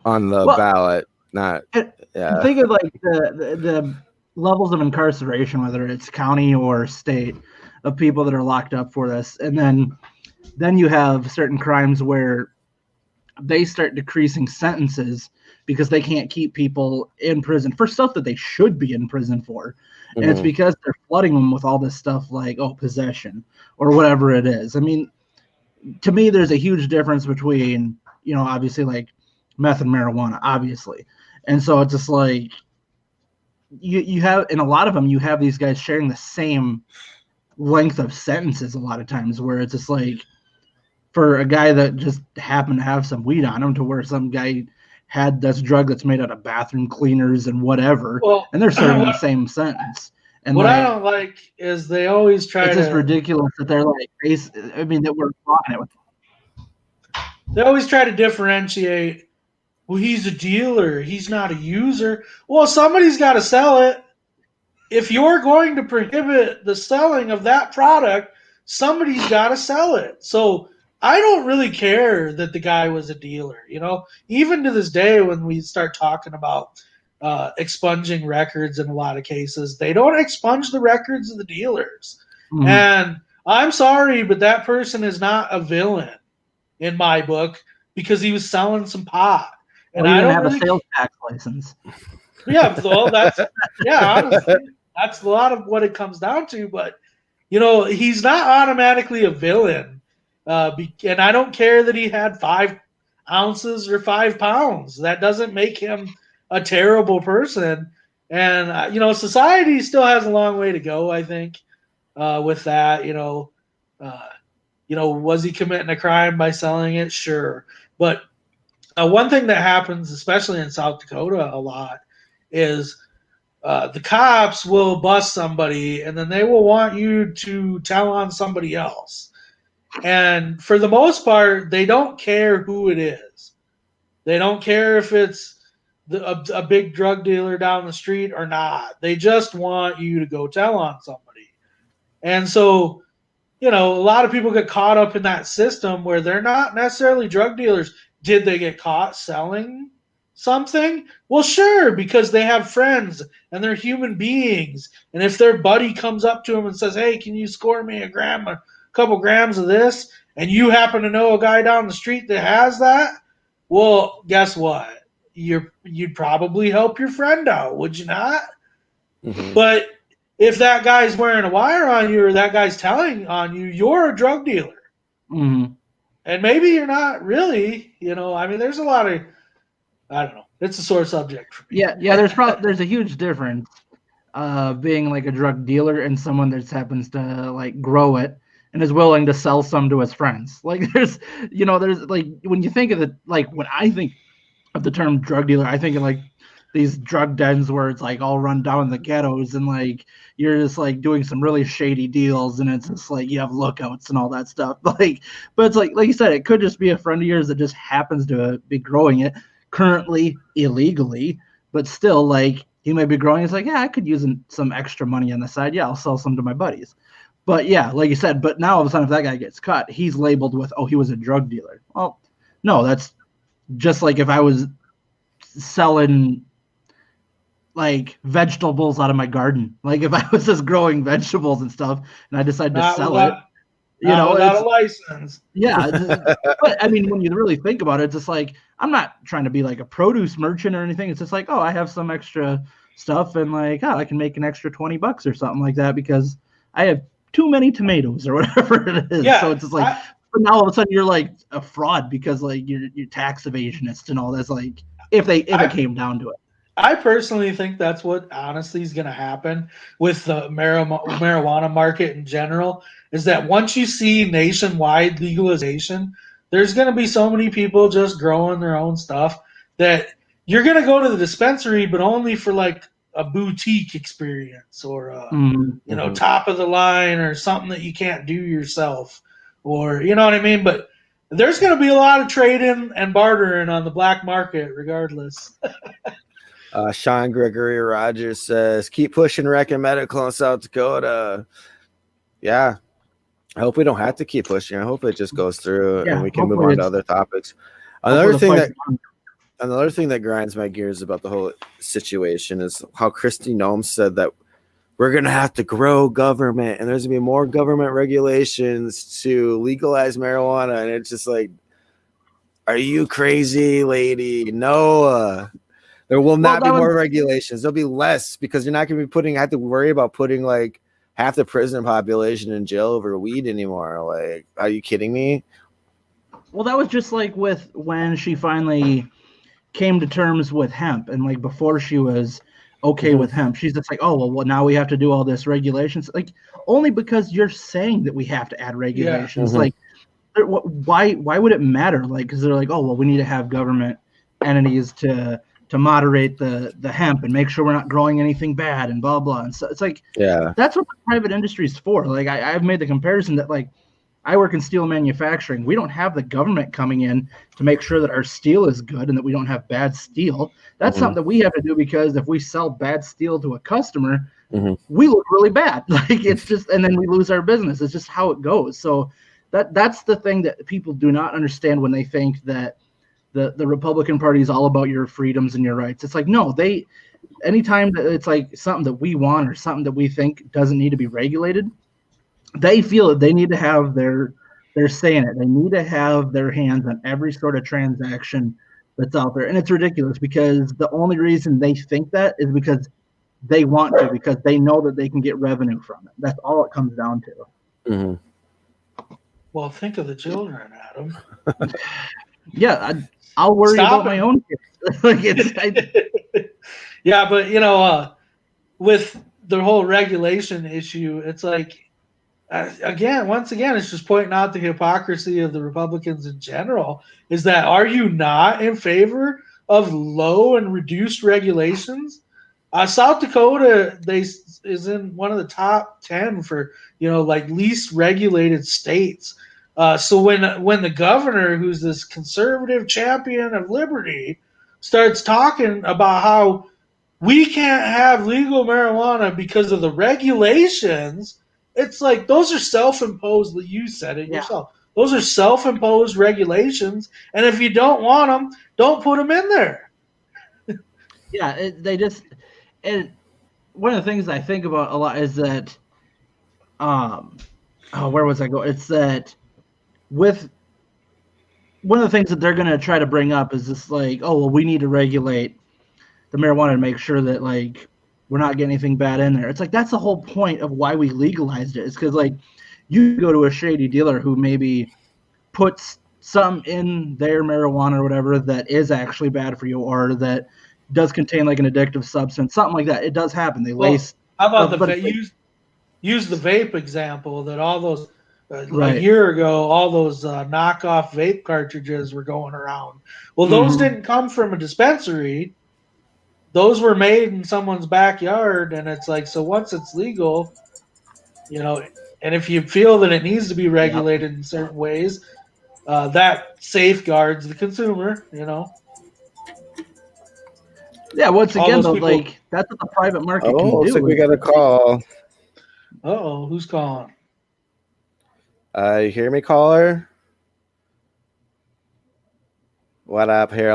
on the ballot. Think of like the levels of incarceration, whether it's county or state, of people that are locked up for this, and then you have certain crimes where they start decreasing sentences because they can't keep people in prison for stuff that they should be in prison for. And it's because they're flooding them with all this stuff like possession or whatever it is. I mean, to me, there's a huge difference between obviously like meth and marijuana, obviously. And so it's just like you have, in a lot of them, you have these guys sharing the same length of sentences a lot of times where it's just like for a guy that just happened to have some weed on him to where some guy had this drug that's made out of bathroom cleaners and whatever, and they're serving the same sentence. And what I don't like is they always try it's just ridiculous that they're like, that we're talking it with. They always try to differentiate. Well, he's a dealer. He's not a user. Well, somebody's got to sell it. If you're going to prohibit the selling of that product, somebody's got to sell it. So I don't really care that the guy was a dealer. Even to this day, when we start talking about expunging records in a lot of cases, they don't expunge the records of the dealers. Mm-hmm. And I'm sorry, but that person is not a villain in my book because he was selling some pot. And I don't have a sales tax license. Yeah, well, honestly, that's a lot of what it comes down to. But he's not automatically a villain, and I don't care that he had 5. ounces or 5 pounds. That doesn't make him a terrible person. And, society still has a long way to go, I think, with that. Was he committing a crime by selling it? Sure. But one thing that happens, especially in South Dakota a lot, is the cops will bust somebody and then they will want you to tell on somebody else. And for the most part, they don't care who it is. They don't care if it's a big drug dealer down the street or not. They just want you to go tell on somebody. And so, a lot of people get caught up in that system where they're not necessarily drug dealers. Did they get caught selling something? Well, sure, because they have friends and they're human beings. And if their buddy comes up to them and says, hey, can you score me a couple grams of this? And you happen to know a guy down the street that has that, well, guess what? You'd probably help your friend out, would you not? Mm-hmm. But if that guy's wearing a wire on you or that guy's telling on you, you're a drug dealer. Mm-hmm. And maybe you're not really, there's a lot of, I don't know. It's a sore subject for me. Yeah. There's a huge difference being like a drug dealer and someone that happens to like grow it and is willing to sell some to his friends. Like there's like when you think of it, like when I think of the term drug dealer, I think of like these drug dens where it's like all run down in the ghettos and like you're just like doing some really shady deals and it's just like you have lookouts and all that stuff. But it's like you said, it could just be a friend of yours that just happens to be growing it currently illegally, but still like he might be growing. It's like, yeah, I could use some extra money on the side. Yeah, I'll sell some to my buddies. But yeah, like you said, but now all of a sudden if that guy gets caught, he's labeled with, oh, he was a drug dealer. Well, no, that's just like if I was selling like vegetables out of my garden. Like if I was just growing vegetables and stuff and I decided to sell it, without a license. Yeah. But I mean, when you really think about it, it's just like, I'm not trying to be like a produce merchant or anything. It's just like, oh, I have some extra stuff and like, oh, I can make an extra $20 or something like that because I have too many tomatoes or whatever it is. Yeah, so it's just like, but now all of a sudden you're like a fraud because like you're tax evasionist and all that's like, if it came down to it. I personally think that's what honestly is going to happen with the marijuana market in general is that once you see nationwide legalization, there's going to be so many people just growing their own stuff that you're going to go to the dispensary, but only for like a boutique experience or, top of the line or something that you can't do yourself or, you know what I mean? But there's going to be a lot of trading and bartering on the black market regardless. Sean Gregory Rogers says, keep pushing rec and medical in South Dakota. Yeah. I hope we don't have to keep pushing. I hope it just goes through and we can move on to other topics. Another thing that grinds my gears about the whole situation is how Kristi Noem said that we're going to have to grow government and there's going to be more government regulations to legalize marijuana. And it's just like, are you crazy, lady? No. There will not be more regulations. There'll be less because you're not going to be have to worry about putting like half the prison population in jail over weed anymore. Like, are you kidding me? Well, that was just like with when she finally came to terms with hemp and like before she was okay with hemp, she's just like, oh, well, now we have to do all this regulations. Like only because you're saying that we have to add regulations. Like why would it matter? Like, because they're like, oh, well, we need to have government entities to moderate the hemp and make sure we're not growing anything bad and blah, blah. And so it's like, that's what the private industry is for. Like I've made the comparison that like I work in steel manufacturing. We don't have the government coming in to make sure that our steel is good and that we don't have bad steel. That's something that we have to do because if we sell bad steel to a customer, we look really bad. Like it's just, and then we lose our business. It's just how it goes. So that's the thing that people do not understand when they think that the Republican Party is all about your freedoms and your rights. It's like, no, anytime that it's like something that we want or something that we think doesn't need to be regulated, they feel that they need to have their say in it. They need to have their hands on every sort of transaction that's out there. And it's ridiculous because the only reason they think that is because they want to, because they know that they can get revenue from it. That's all it comes down to. Well, think of the children, Adam. Yeah. I'll worry Stop about my own kids. Like yeah, but with the whole regulation issue, it's like once again, it's just pointing out the hypocrisy of the Republicans in general. Is that are you not in favor of low and reduced regulations? South Dakota is in one of the top 10 for like least regulated states. So when the governor, who's this conservative champion of liberty, starts talking about how we can't have legal marijuana because of the regulations, it's like those are self-imposed. You said it yourself. Those are self-imposed regulations, and if you don't want them, don't put them in there. Yeah, and one of the things I think about a lot is that, where was I going? It's that with one of the things that they're going to try to bring up is this, like, oh, well, we need to regulate the marijuana to make sure that, like, we're not getting anything bad in there. It's like that's the whole point of why we legalized it. It's because, like, you go to a shady dealer who maybe puts some in their marijuana or whatever that is actually bad for you, or that does contain like an addictive substance, something like that. It does happen. They lace. How about use the vape example that all those Right. a year ago, all those knockoff vape cartridges were going around. Well, those didn't come from a dispensary. Those were made in someone's backyard, and it's like, so once it's legal, and if you feel that it needs to be regulated in certain ways, that safeguards the consumer, Yeah, once again, though, like, that's what the private market can do. Looks like we got a call. Uh-oh, who's calling? You hear me, caller? What up here?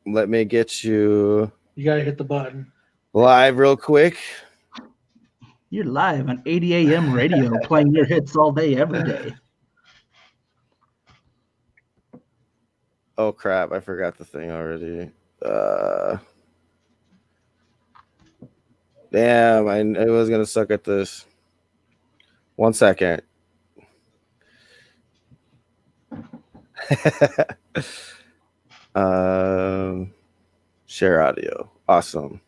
Let me get you. You gotta hit the button. Live real quick. You're live on 80 AM radio, playing your hits all day, every day. Oh crap! I forgot the thing already. Damn! I was gonna suck at this. 1 second. Share audio. Awesome.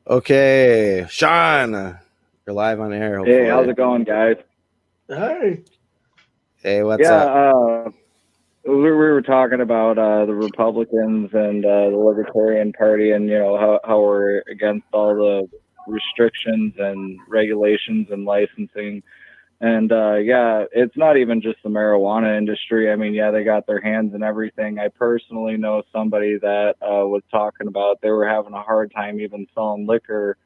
Okay, Sean, you're live on air. Hopefully. Hey, how's it going, guys? Hey, what's up? We were talking about the Republicans and the Libertarian Party, and how we're against all the restrictions and regulations and licensing. And it's not even just the marijuana industry. I mean, they got their hands in everything. I personally know somebody that was talking about they were having a hard time even selling liquor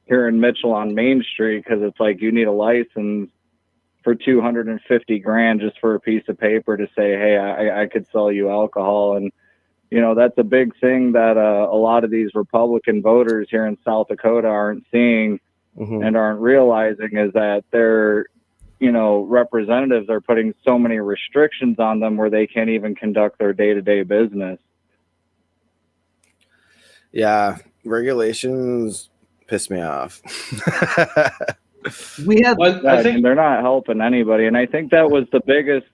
here in Mitchell on Main Street, because it's like you need a license for $250,000 just for a piece of paper to say, hey, I could sell you alcohol. And that's a big thing that a lot of these Republican voters here in South Dakota aren't seeing and aren't realizing, is that their representatives are putting so many restrictions on them where they can't even conduct their day-to-day business. Yeah, regulations piss me off. I think they're not helping anybody, and I think that was the biggest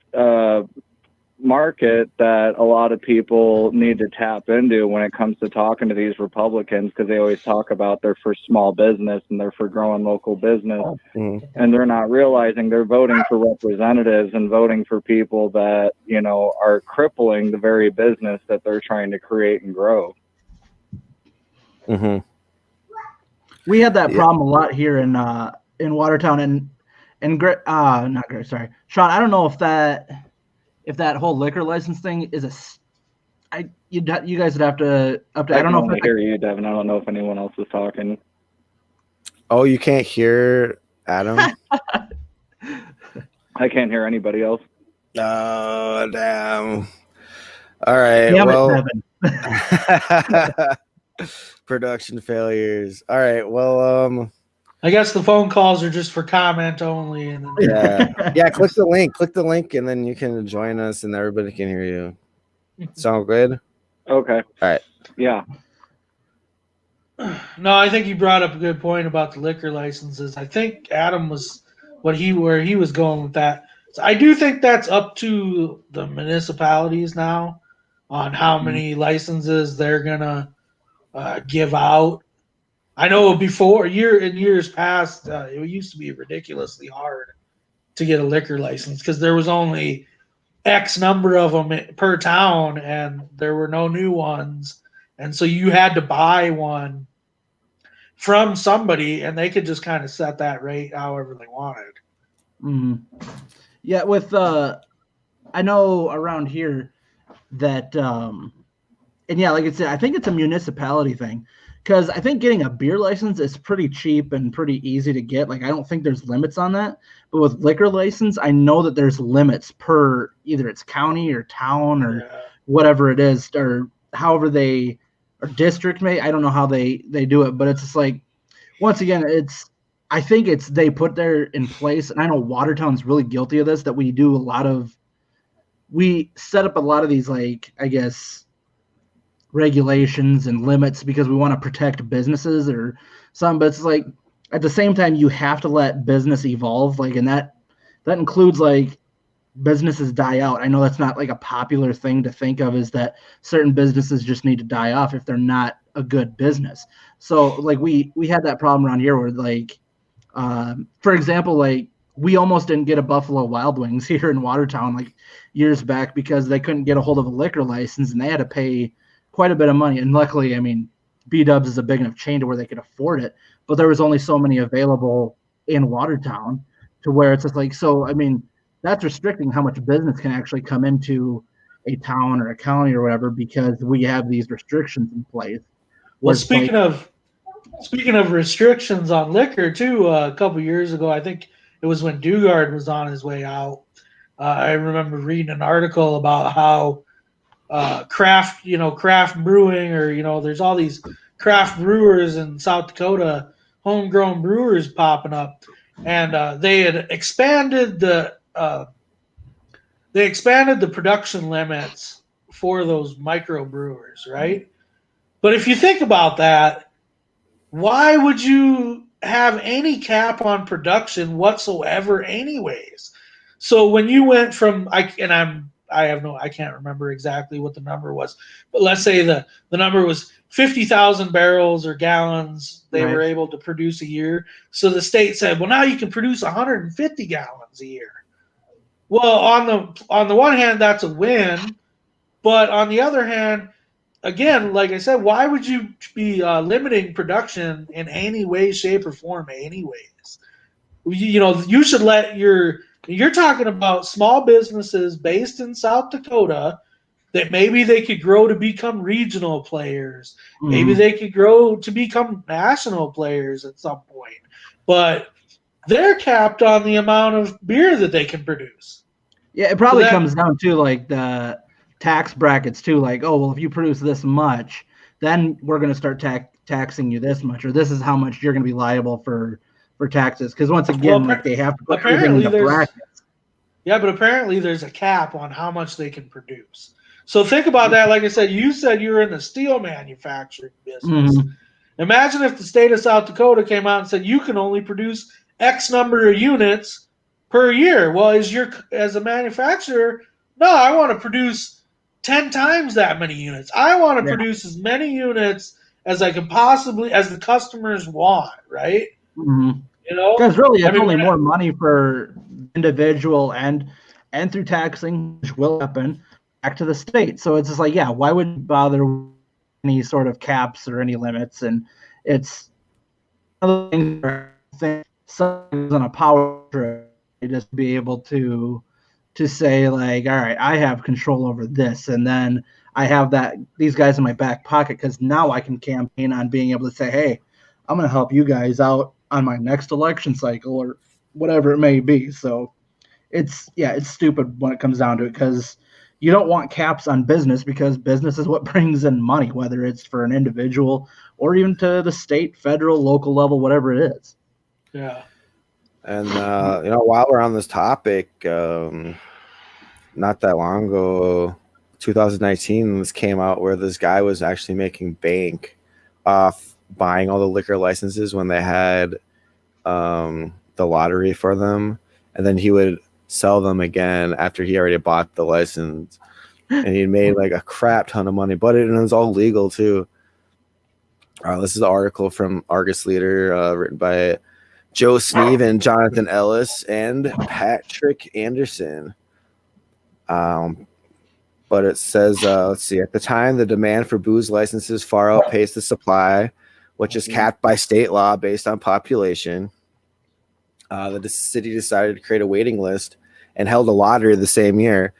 market that a lot of people need to tap into when it comes to talking to these Republicans, because they always talk about they're for small business and they're for growing local business, and they're not realizing they're voting for representatives and voting for people that are crippling the very business that they're trying to create and grow. We had that problem a lot here in Watertown and not Greg, sorry, Sean. I don't know if that whole liquor license thing is you guys would have to update. I don't know if I hear you, Devin. I don't know if anyone else is talking. Oh, you can't hear Adam? I can't hear anybody else. Oh, damn. All right. Damn well, it, Devin. Production failures. All right. Well, I guess the phone calls are just for comment only. And then... yeah. Click the link, and then you can join us, and everybody can hear you. Sound good? Okay. All right. Yeah. No, I think you brought up a good point about the liquor licenses. I think Adam was where he was going with that. So I do think that's up to the municipalities now on how many licenses they're gonna give out. I know before in years past, it used to be ridiculously hard to get a liquor license because there was only X number of them per town, and there were no new ones, and so you had to buy one from somebody, and they could just kind of set that rate however they wanted. Yeah, with I know around here that and yeah, like I said, I think it's a municipality thing because I think getting a beer license is pretty cheap and pretty easy to get. Like I don't think there's limits on that, but with liquor license, I know that there's limits per either it's county or town or whatever it is or however they or district may. I don't know how they do it, but it's just like once again, I think it's they put there in place, and I know Watertown's really guilty of this. That we set up a lot of these like I guess regulations and limits because we want to protect businesses or something, but it's like at the same time you have to let business evolve, like, and that includes like businesses die out. I know that's not like a popular thing to think of, is that certain businesses just need to die off if they're not a good business. So like we had that problem around here where like for example, like we almost didn't get a Buffalo Wild Wings here in Watertown like years back because they couldn't get a hold of a liquor license and they had to pay quite a bit of money. And luckily, I mean, B-Dubs is a big enough chain to where they could afford it, but there was only so many available in Watertown to where it's just like, so, I mean, that's restricting how much business can actually come into a town or a county or whatever because we have these restrictions in place. Well, speaking of restrictions on liquor too, a couple years ago, I think it was when Dugard was on his way out. I remember reading an article about how craft brewing, or there's all these craft brewers in South Dakota, homegrown brewers popping up, and they had expanded the production limits for those micro brewers, right? But if you think about that, why would you have any cap on production whatsoever anyways? So when you went from I can't remember exactly what the number was, but let's say the number was 50,000 barrels or gallons they were able to produce a year. So the state said, well, now you can produce 150 gallons a year. Well, on the one hand, that's a win, but on the other hand, again, like I said, why would you be limiting production in any way, shape, or form anyways? You should let you're talking about small businesses based in South Dakota that maybe they could grow to become regional players. Mm-hmm. Maybe they could grow to become national players at some point. But they're capped on the amount of beer that they can produce. Yeah, it probably comes down to like the tax brackets too. Like, oh, well, if you produce this much, then we're going to start taxing you this much, or this is how much you're going to be liable for taxes. Because once again, like they have to put everything in the brackets. Yeah, but apparently there's a cap on how much they can produce. So think about that. Like I said, you were in the steel manufacturing business. Mm-hmm. Imagine if the state of South Dakota came out and said you can only produce X number of units per year. Well, as a manufacturer, no, I want to produce 10 times that many units. I want to produce as many units as I can possibly, as the customers want, right? Mm-hmm. Because really, it's only more money for individual and through taxing, which will happen, back to the state. So it's just like, yeah, why would you bother with any sort of caps or any limits? And it's another thing where I think someone's on a power trip, just be able to say like, all right, I have control over this, and then I have these guys in my back pocket because now I can campaign on being able to say, hey, I'm going to help you guys out on my next election cycle or whatever it may be. So it's stupid when it comes down to it because you don't want caps on business because business is what brings in money, whether it's for an individual or even to the state, federal, local level, whatever it is. Yeah. And, while we're on this topic, not that long ago, 2019, this came out where this guy was actually making bank off buying all the liquor licenses when they had the lottery for them. And then he would sell them again after he already bought the license, and he made like a crap ton of money. But it was all legal too. This is an article from Argus Leader, written by Joe Sneeve and Jonathan Ellis and Patrick Anderson. But it says, let's see, at the time, the demand for booze licenses far outpaced the supply, which is capped by state law based on population. The city decided to create a waiting list and held a lottery the same year.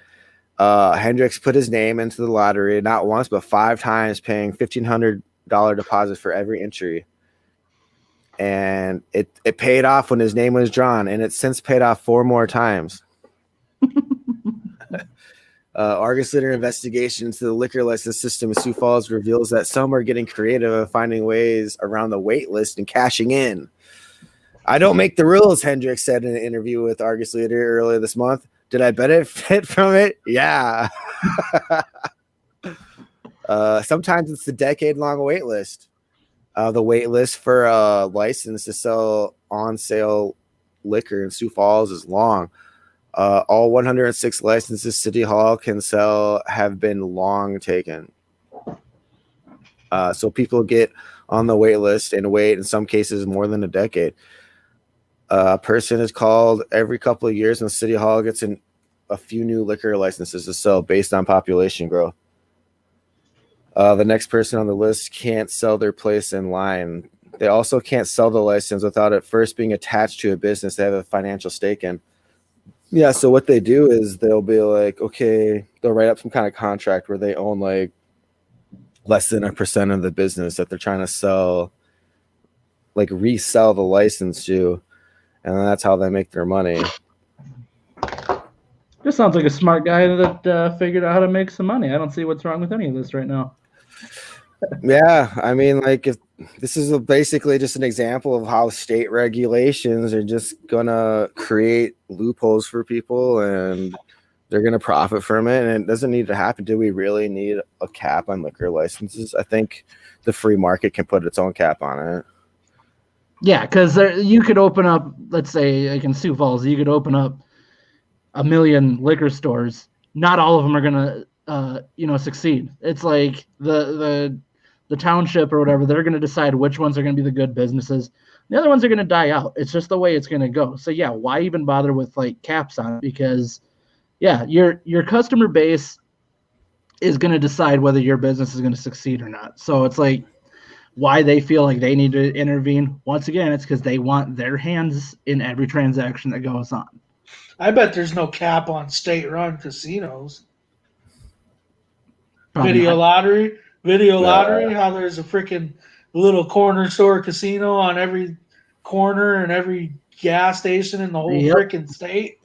Hendricks put his name into the lottery not once, but 5 times, paying $1,500 deposit for every entry. And it paid off when his name was drawn, and it's since paid off 4 more times. Argus Leader investigation into the liquor license system in Sioux Falls reveals that some are getting creative and finding ways around the wait list and cashing in. I don't make the rules, Hendricks said in an interview with Argus Leader earlier this month. Did I benefit from it? Yeah. Sometimes it's the decade-long wait list. The wait list for a license to sell on-sale liquor in Sioux Falls is long. All 106 licenses City Hall can sell have been long taken. So people get on the wait list and wait, in some cases, more than a decade. A person is called every couple of years, and City Hall gets a few new liquor licenses to sell based on population growth. The next person on the list can't sell their place in line. They also can't sell the license without it first being attached to a business they have a financial stake in. Yeah, so what they do is they'll be like, okay, they'll write up some kind of contract where they own like less than 1% of the business that they're trying to sell, like resell the license to, and that's how they make their money. Just sounds like a smart guy that figured out how to make some money. I don't see what's wrong with any of this right now. Yeah, I mean, like, if this is basically just an example of how state regulations are just gonna create loopholes for people, and they're gonna profit from it, and it doesn't need to happen. Do we really need a cap on liquor licenses? I think the free market can put its own cap on it. Yeah, because you could open up, let's say, like in Sioux Falls, you could open up 1 million liquor stores. Not all of them are gonna succeed. It's like the township or whatever, they're going to decide which ones are going to be the good businesses. The other ones are going to die out. It's just the way it's going to go. So yeah, why even bother with like caps on it? Because yeah, your customer base is going to decide whether your business is going to succeed or not. So it's like why they feel like they need to intervene. Once again, it's because they want their hands in every transaction that goes on. I bet there's no cap on state-run casinos. Probably Video not. lottery, how there's a freaking little corner store casino on every corner and every gas station in the whole Yep. freaking state.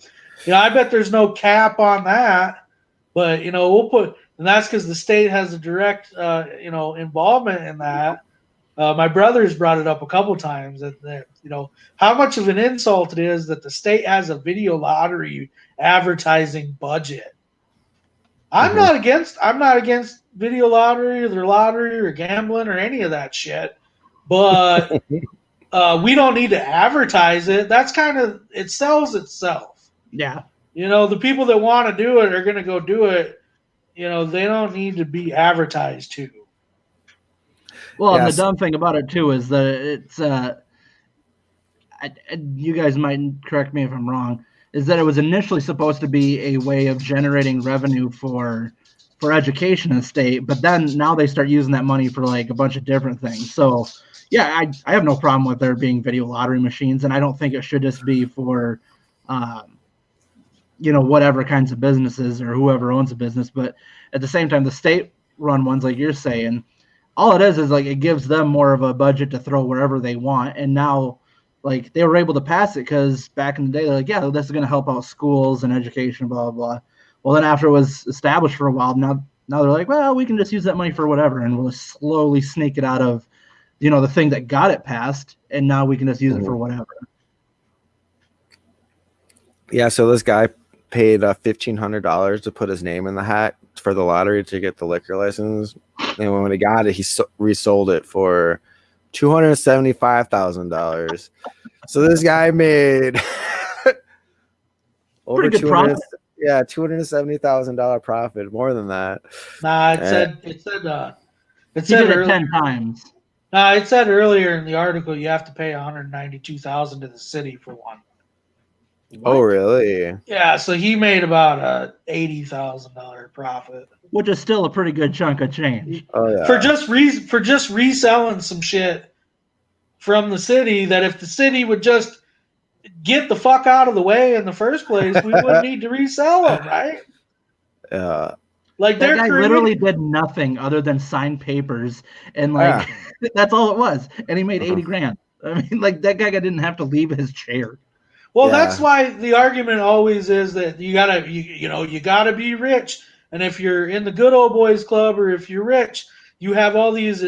Yeah, I bet there's no cap on that. But, we'll put – and that's because the state has a direct, involvement in that. My brother's brought it up a couple times that how much of an insult it is that the state has a video lottery advertising budget. I'm not against video lottery or gambling or any of that shit, but we don't need to advertise it. That's it sells itself. Yeah. The people that want to do it are going to go do it. They don't need to be advertised to. Well, Yes. and the dumb thing about it too is that it's you guys might correct me if I'm wrong, is that it was initially supposed to be a way of generating revenue for education in the state, but then now they start using that money for like a bunch of different things. So yeah, I have no problem with there being video lottery machines, and I don't think it should just be for whatever kinds of businesses or whoever owns a business. But at the same time, the state run ones, like you're saying, all it is like it gives them more of a budget to throw wherever they want. And now like they were able to pass it because back in the day, they're like, yeah, this is going to help out schools and education, blah, blah, blah. Well, then after it was established for a while, now they're like, well, we can just use that money for whatever. And we'll slowly sneak it out of, the thing that got it passed. And now we can just use it for whatever. Yeah, so this guy paid $1,500 to put his name in the hat for the lottery to get the liquor license. And when he got it, he resold it for $275,000. So this guy made Over Pretty good 200, profit. yeah, $270,000 profit, more than that. Nah, it And- said He said did it earlier. 10 times. It said earlier in the article you have to pay $192,000 to the city for one. Oh, really? Yeah, so he made about a $80,000 profit Which is still a pretty good chunk of change. Oh, yeah. for just reselling some shit from the city. That if the city would just get the fuck out of the way in the first place, we wouldn't need to resell them, right? Yeah. Like That they're guy creating- literally did nothing other than sign papers, and like that's all it was. And he made 80 grand. I mean, like that guy didn't have to leave his chair. Well, Yeah. that's why the argument always is that you gotta be rich, and if you're in the good old boys club or if you're rich, you have all these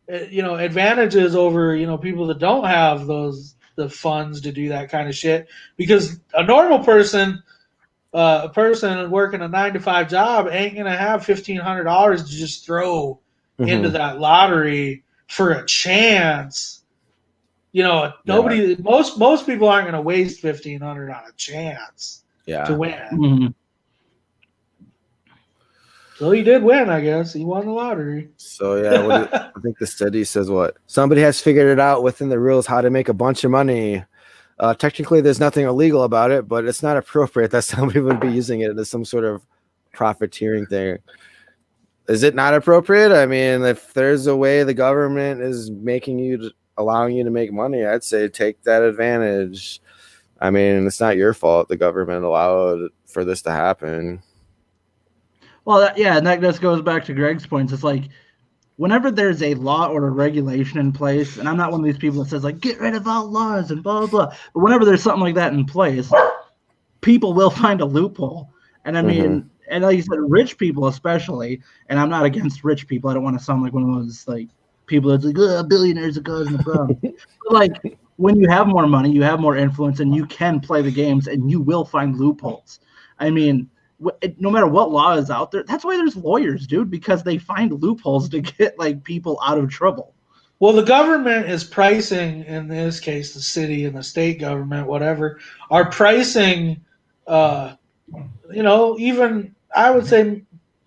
advantages over people that don't have the funds to do that kind of shit. Because a normal person, a person working a 9-to-5 job, ain't gonna have $1,500 to just throw into that lottery for a chance. Most people aren't going to waste $1,500 on a chance to win. Mm-hmm. So he did win, I guess. He won the lottery. So yeah, I think the study says what? Somebody has figured it out within the rules how to make a bunch of money. Technically, there's nothing illegal about it, but it's not appropriate that somebody would be using it as some sort of profiteering thing. Is it not appropriate? I mean, if there's a way the government is allowing you to make money, I'd say take that advantage. I mean, it's not your fault the government allowed for this to happen. Well, and that just goes back to Greg's points. It's like whenever there's a law or a regulation in place, and I'm not one of these people that says like get rid of all laws and blah blah blah, but whenever there's something like that in place, people will find a loophole. And I mean, and like you said, rich people especially, and I'm not against rich people. I don't want to sound like one of those like people that's like, billionaires are causing the problem. But like when you have more money, you have more influence, and you can play the games, and you will find loopholes. I mean, no matter what law is out there, that's why there's lawyers, dude, because they find loopholes to get like people out of trouble. Well, the government is pricing, in this case, the city and the state government, whatever, are pricing, even I would say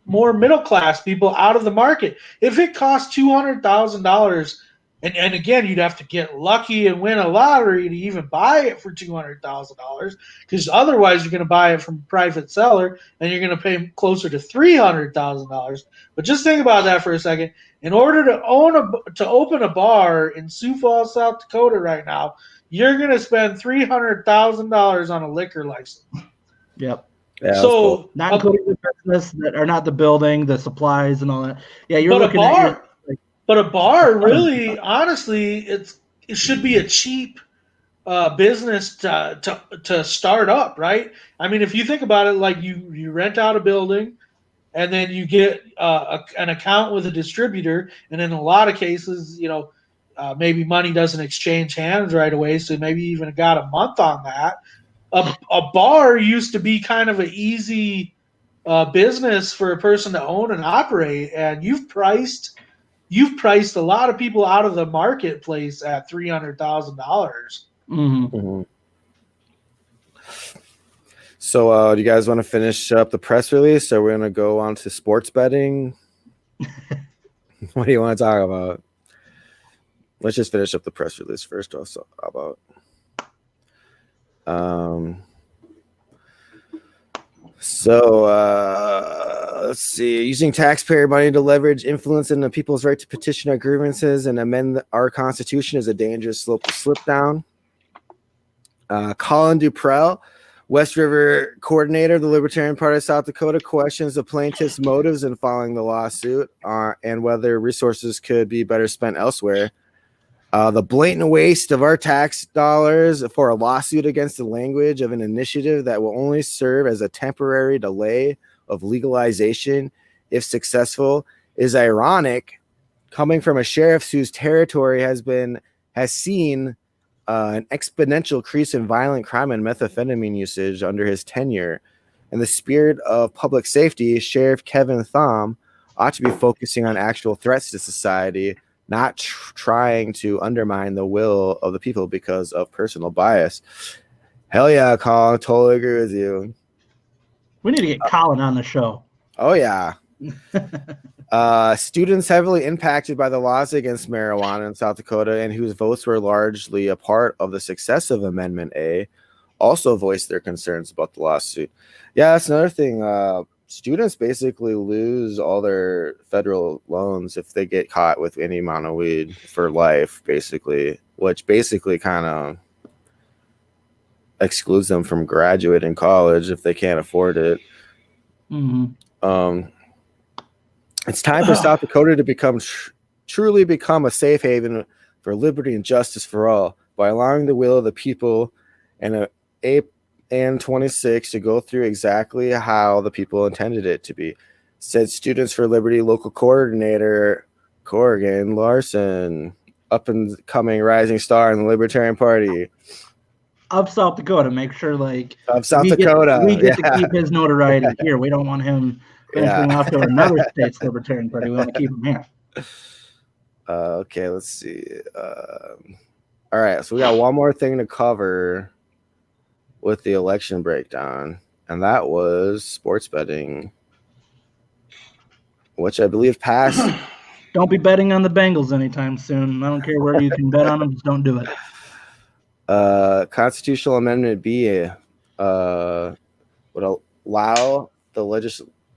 more middle class people out of the market. If it costs $200,000, and again, you'd have to get lucky and win a lottery to even buy it for $200,000, because otherwise you're going to buy it from a private seller and you're going to pay closer to $300,000. But just think about that for a second. In order to open a bar in Sioux Falls, South Dakota right now, you're going to spend $300,000 on a liquor license. Yep. Yeah, So not including the business that are not the building, the supplies, and all that. Yeah, you're looking at But a bar, really, honestly, it should be a cheap business to start up, right? I mean, if you think about it, like you rent out a building, and then you get an account with a distributor, and in a lot of cases, maybe money doesn't exchange hands right away, so maybe you even got a month on that. A bar used to be kind of an easy business for a person to own and operate, and you've priced a lot of people out of the marketplace at $300,000. Mm-hmm. So, do you guys want to finish up the press release, or we're going to go on to sports betting? What do you want to talk about? Let's just finish up the press release first. Also, about let's see. Using taxpayer money to leverage influence in the people's right to petition our grievances and amend our Constitution is a dangerous slope to slip down. Colin Duprell, West River coordinator of the Libertarian Party of South Dakota, questions the plaintiff's motives in filing the lawsuit and whether resources could be better spent elsewhere. The blatant waste of our tax dollars for a lawsuit against the language of an initiative that will only serve as a temporary delay of legalization, if successful, is ironic, coming from a sheriff whose territory has seen an exponential increase in violent crime and methamphetamine usage under his tenure. In the spirit of public safety, Sheriff Kevin Thom ought to be focusing on actual threats to society, not trying to undermine the will of the people because of personal bias. Hell yeah, Colin. Totally agree with you. We need to get Colin on the show. Oh yeah. Students heavily impacted by the laws against marijuana in South Dakota and whose votes were largely a part of the success of Amendment A also voiced their concerns about the lawsuit. Yeah, that's another thing. Students basically lose all their federal loans if they get caught with any amount of weed for life, basically, which basically kind of excludes them from graduating college if they can't afford it. Mm-hmm. It's time for South Dakota to become truly become a safe haven for liberty and justice for all by allowing the will of the people and and 26 to go through exactly how the people intended it to be, said Students for Liberty local coordinator Corrigan Larson, up and coming rising star in the Libertarian Party Of South Dakota. Make sure of South Dakota. We get to keep his notoriety here. We don't want him venturing off to another state's Libertarian Party. We want to keep him here. Okay, let's see. All right, so we got one more thing to cover with the election breakdown, and that was sports betting, which I believe passed. Don't be betting on the Bengals anytime soon. I don't care where you can bet on them, just don't do it. Constitutional Amendment B would allow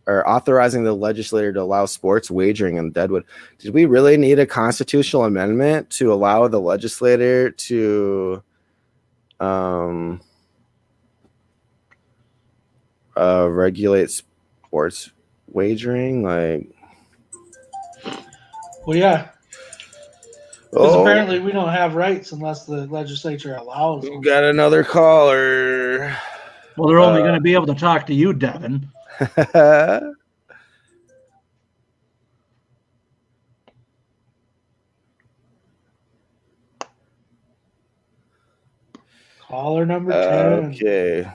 authorizing the legislator to allow sports wagering in Deadwood. Did we really need a constitutional amendment to allow the legislator to regulate sports wagering? Well, yeah. Because apparently we don't have rights unless the legislature allows them. We got another caller. Well, they're only going to be able to talk to you, Devin. Caller number 10. Okay.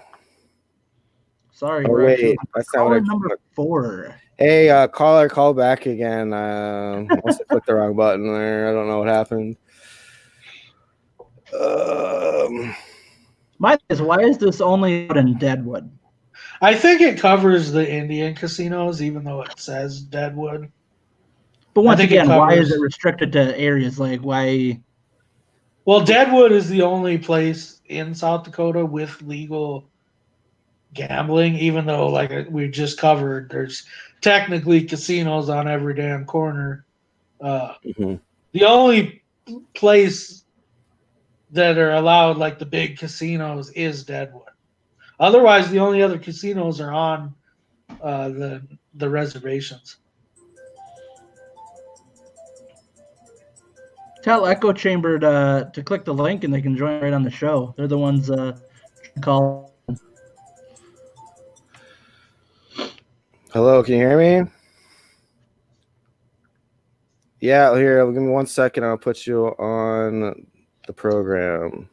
Sorry, Oh, we're wait, that's not what caller I number 4. Hey, caller, call back again. Must have clicked the wrong button there. I don't know what happened. Why is this only out in Deadwood? I think it covers the Indian casinos, even though it says Deadwood. But once again, why is it restricted to areas why? Well, Deadwood is the only place in South Dakota with legal gambling, even though, like we just covered, there's technically casinos on every damn corner. The only place that are allowed, like the big casinos, is Deadwood. Otherwise, the only other casinos are on the reservations. Tell Echo Chamber to click the link and they can join right on the show. They're the ones call. Hello, can you hear me? Yeah, here. Give me 1 second. I'll put you on the program.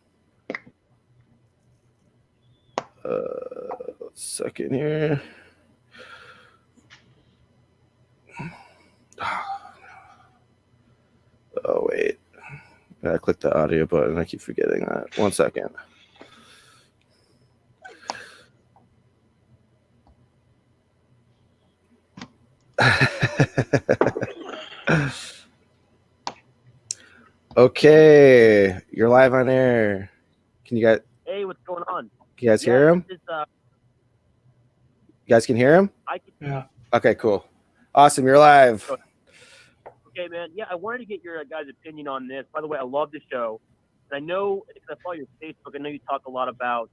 Second here. Oh wait, I clicked the audio button. I keep forgetting that. 1 second. Okay, you're live on air. Can you guys? Hey, what's going on? Can you guys hear him? You guys can hear him? I can. Yeah. Okay, cool. Awesome, you're live. Okay, man. Yeah, I wanted to get your guys' opinion on this. By the way, I love the show. And I know, because I follow your Facebook, I know you talk a lot about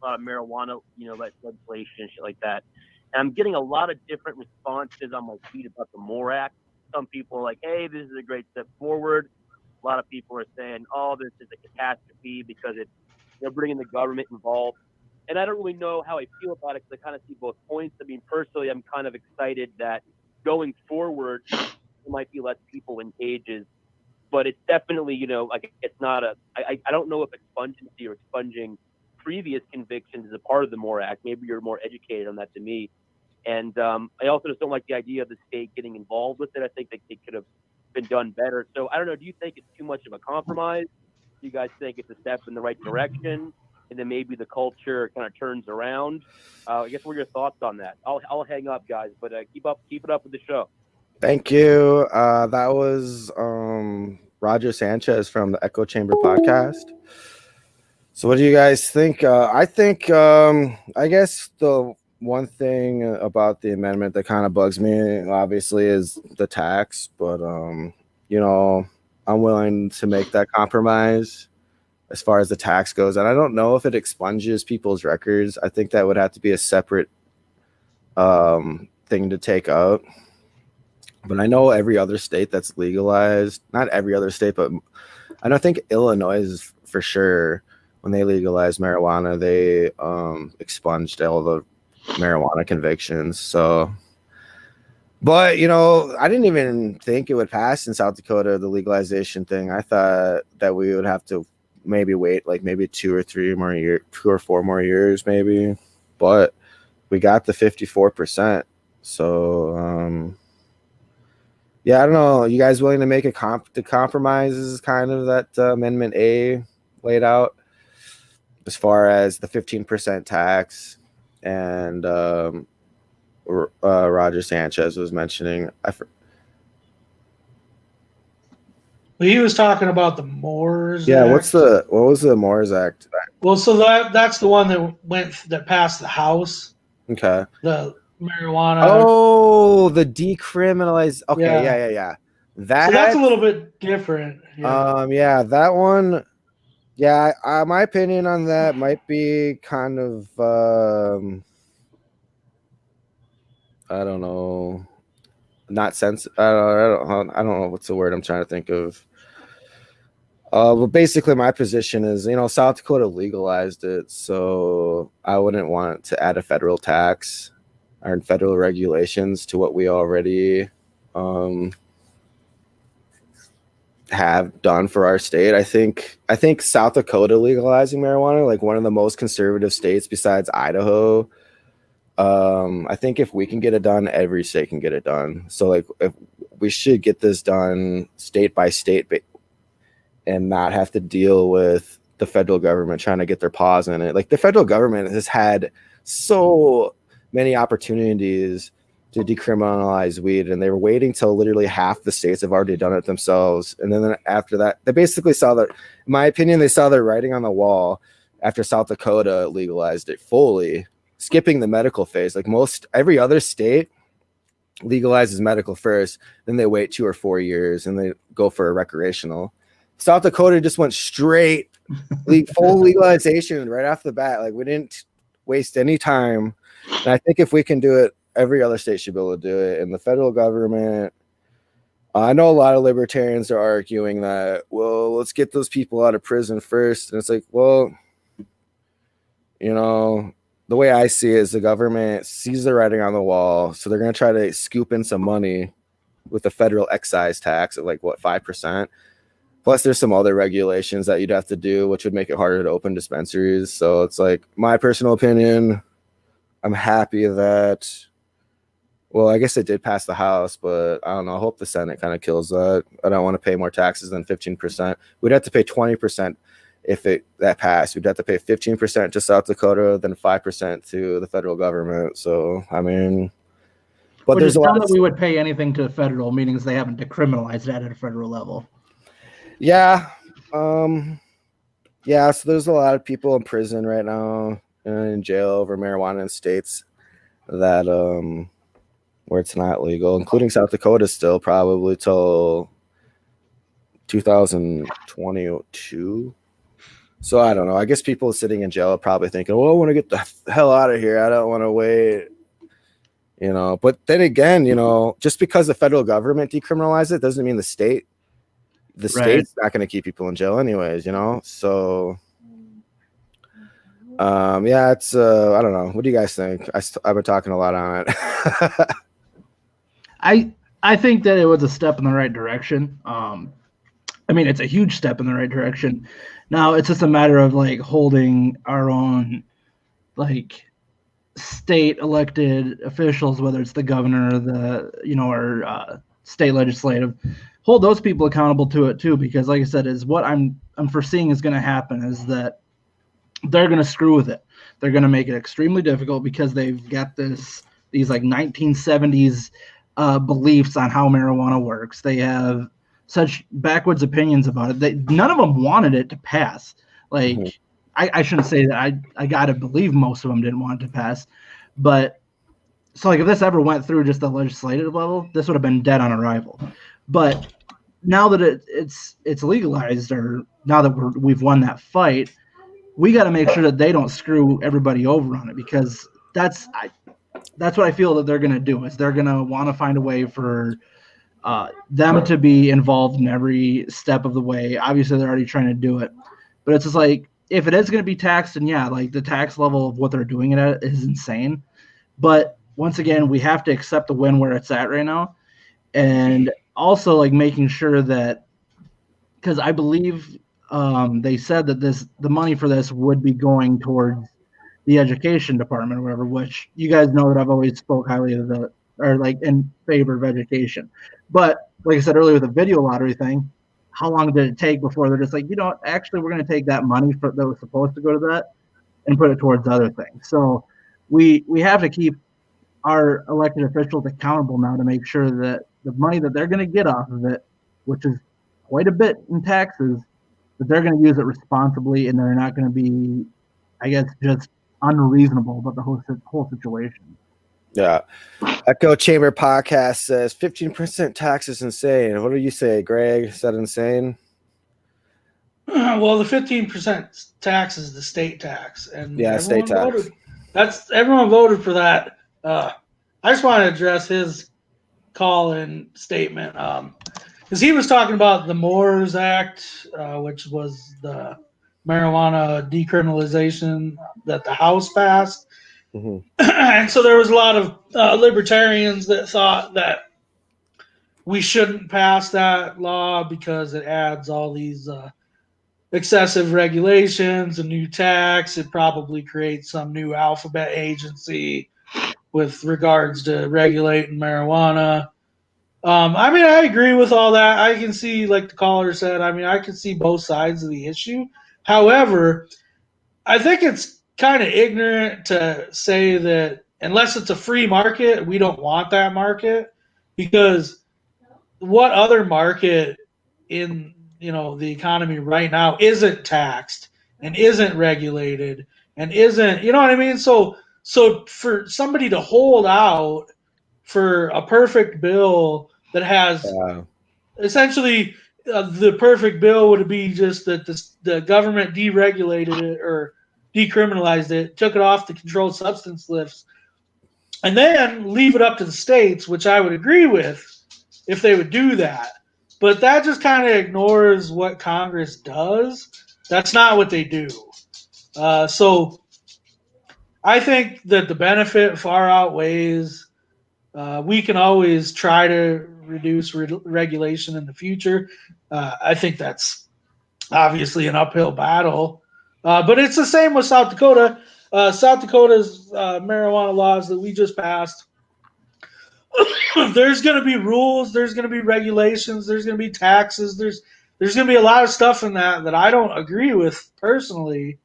marijuana, legislation and shit like that. And I'm getting a lot of different responses on my feed about the MORE Act. Some people are like, hey, this is a great step forward. A lot of people are saying, oh, this is a catastrophe because it's bringing the government involved. And I don't really know how I feel about it because I kind of see both points. I mean, personally, I'm kind of excited that going forward, there might be less people in cages. But it's definitely, it's not I don't know if expungency or expunging previous convictions is a part of the MORE Act. Maybe you're more educated on that than me. And I also just don't like the idea of the state getting involved with it. I think that it could have been done better. So I don't know. Do you think it's too much of a compromise? Do you guys think it's a step in the right direction? and then maybe the culture kind of turns around. I guess what are your thoughts on that? I'll hang up, guys, but keep it up with the show. Thank you. That was Roger Sanchez from the Echo Chamber podcast. So what do you guys think? I think I guess the one thing about the amendment that kind of bugs me, obviously, is the tax. But you know, I'm willing to make that compromise as far as the tax goes. And I don't know if it expunges people's records. I think that would have to be a separate thing to take out. But I know every other state that's legalized, not every other state, but I don't think Illinois is for sure. When they legalized marijuana, they expunged all the marijuana convictions. So, but you know, I didn't even think it would pass in South Dakota, the legalization thing. I thought that we would have to maybe wait like maybe 2 or 4 more years, maybe. But we got the 54%. So, yeah, I don't know. You guys willing to make the compromises kind of that Amendment A laid out as far as the 15% tax and Roger Sanchez was mentioning. He was talking about the Moores Yeah, Act. what was the Moores Act? Well, so that's the one that passed the House. Okay. The marijuana. Oh, the decriminalized. Okay, yeah. So that's a little bit different. Yeah, that one. Yeah, my opinion on that might be kind of I don't know, not sense. I don't know what's the word I'm trying to think of. But basically, my position is, you know, South Dakota legalized it, so I wouldn't want to add a federal tax or federal regulations to what we already have done for our state. I think South Dakota legalizing marijuana, like one of the most conservative states besides Idaho. I think if we can get it done, every state can get it done. So like, if we should get this done state by state and not have to deal with the federal government trying to get their paws in it. Like the federal government has had so many opportunities to decriminalize weed, and they were waiting till literally half the states have already done it themselves. And then after that, they basically saw that, in my opinion, they saw their writing on the wall after South Dakota legalized it fully, skipping the medical phase. Like every other state legalizes medical first, then they wait 2 or 4 years and they go for a recreational. South Dakota just went straight full legalization right off the bat. Like we didn't waste any time. And I think if we can do it, every other state should be able to do it. And the federal government, I know a lot of libertarians are arguing that, well, let's get those people out of prison first. And it's like, well, you know, the way I see it is the government sees the writing on the wall. So they're going to try to scoop in some money with the federal excise tax of like, 5%. Plus, there's some other regulations that you'd have to do, which would make it harder to open dispensaries. So it's like, my personal opinion, I'm happy that, well, I guess it did pass the House, but I don't know. I hope the Senate kind of kills that. I don't want to pay more taxes than 15%. We'd have to pay 20% if that passed. We'd have to pay 15% to South Dakota, then 5% to the federal government. So, I mean, but there's a lot that we would pay anything to the federal, meaning they haven't decriminalized that at a federal level. Yeah. Yeah, so there's a lot of people in prison right now and in jail over marijuana in states that where it's not legal, including South Dakota still probably till 2022. So I don't know. I guess people sitting in jail are probably thinking, well, I want to get the hell out of here. I don't want to wait. You know, but then again, you know, just because the federal government decriminalized it doesn't mean the state's not going to keep people in jail anyways, you know? So, yeah, it's, I don't know. What do you guys think? I've been talking a lot on it. I think that it was a step in the right direction. I mean, it's a huge step in the right direction. Now it's just a matter of like holding our own, like, state elected officials, whether it's the governor or our state legislative, hold those people accountable to it too, because like I said, is what I'm foreseeing is going to happen is that they're going to screw with it. They're going to make it extremely difficult because they've got these like 1970s beliefs on how marijuana works. They have such backwards opinions about it. None of them wanted it to pass. Like, I shouldn't say that. I got to believe most of them didn't want it to pass. But so like if this ever went through just the legislative level, this would have been dead on arrival. But now that it's legalized, or now that we've won that fight, we got to make sure that they don't screw everybody over on it, because that's what I feel that they're going to do, is they're going to want to find a way for them to be involved in every step of the way. Obviously, they're already trying to do it, but it's just like, if it is going to be taxed, and yeah, like the tax level of what they're doing it at is insane. But once again, we have to accept the win where it's at right now, and also like making sure that, because I believe they said that the money for this would be going towards the education department or whatever, which you guys know that I've always spoke highly of like in favor of education. But like I said earlier with the video lottery thing, how long did it take before they're just like, actually we're going to take that money that was supposed to go to that and put it towards other things. So we have to keep our elected officials accountable now to make sure that the money that they're going to get off of it, which is quite a bit in taxes, that they're going to use it responsibly, and they're not going to be, I guess, just unreasonable about the whole situation. Yeah. Echo Chamber Podcast says 15% tax is insane. What do you say, Greg? Is that insane? Well, the 15% tax is the state tax, and yeah, state tax. Everyone voted for that. I just want to address his call and statement, because he was talking about the MORES Act, which was the marijuana decriminalization that the House passed. Mm-hmm. And so there was a lot of libertarians that thought that we shouldn't pass that law because it adds all these excessive regulations, a new tax. It probably creates some new alphabet agency with regards to regulating marijuana. I mean, I agree with all that. I can see, like the caller said, I can see both sides of the issue. However, I think it's kind of ignorant to say that unless it's a free market, we don't want that market, because what other market in the economy right now isn't taxed and isn't regulated and isn't, you know what I mean? So for somebody to hold out for a perfect bill that has essentially the perfect bill would be just that the government deregulated it or decriminalized it, took it off the controlled substance lists, and then leave it up to the states, which I would agree with if they would do that. But that just kind of ignores what Congress does. That's not what they do. So I think that the benefit far outweighs. We can always try to reduce regulation in the future. I think that's obviously an uphill battle. But it's the same with South Dakota. South Dakota's marijuana laws that we just passed, there's going to be rules, there's going to be regulations, there's going to be taxes, there's going to be a lot of stuff in that I don't agree with personally.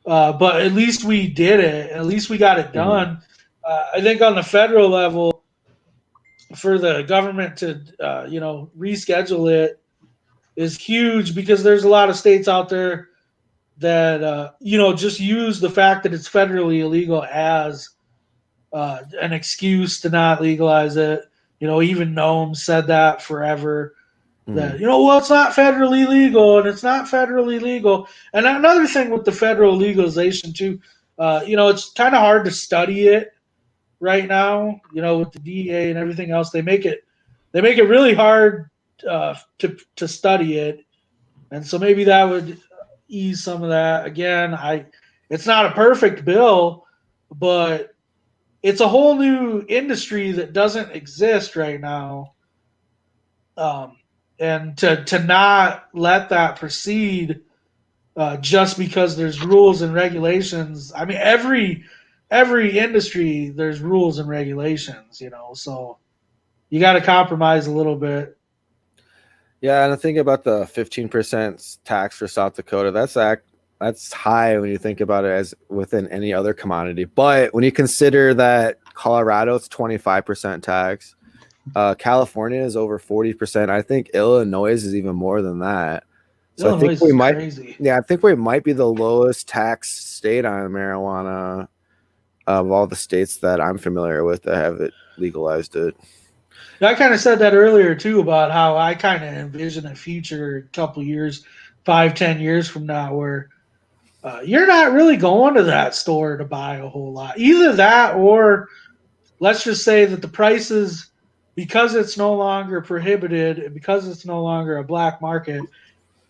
But at least we did it. At least we got it done. I think on the federal level, for the government to reschedule it is huge, because there's a lot of states out there that just use the fact that it's federally illegal as an excuse to not legalize it. Even Nome said that forever. That well, it's not federally legal, and it's not federally legal. And another thing with the federal legalization too, it's kind of hard to study it right now. With the DEA and everything else, they make it really hard to study it, and so maybe that would ease some of that. Again, it's not a perfect bill, but it's a whole new industry that doesn't exist right now. And to not let that proceed just because there's rules and regulations. I mean, every industry, there's rules and regulations, so you got to compromise a little bit. Yeah, and the thing about the 15% tax for South Dakota, That's high when you think about it as within any other commodity. But when you consider that Colorado, it's 25% tax. California is over 40%. I think Illinois is even more than that. So Illinois I think we is might, crazy. yeah, I think we might be the lowest tax state on marijuana of all the states that I'm familiar with that have it legalized it. I kind of said that earlier too about how I kind of envision a future couple years, 5-10 years from now, where you're not really going to that store to buy a whole lot. Either that, or let's just say that the prices, because it's no longer prohibited, and because it's no longer a black market,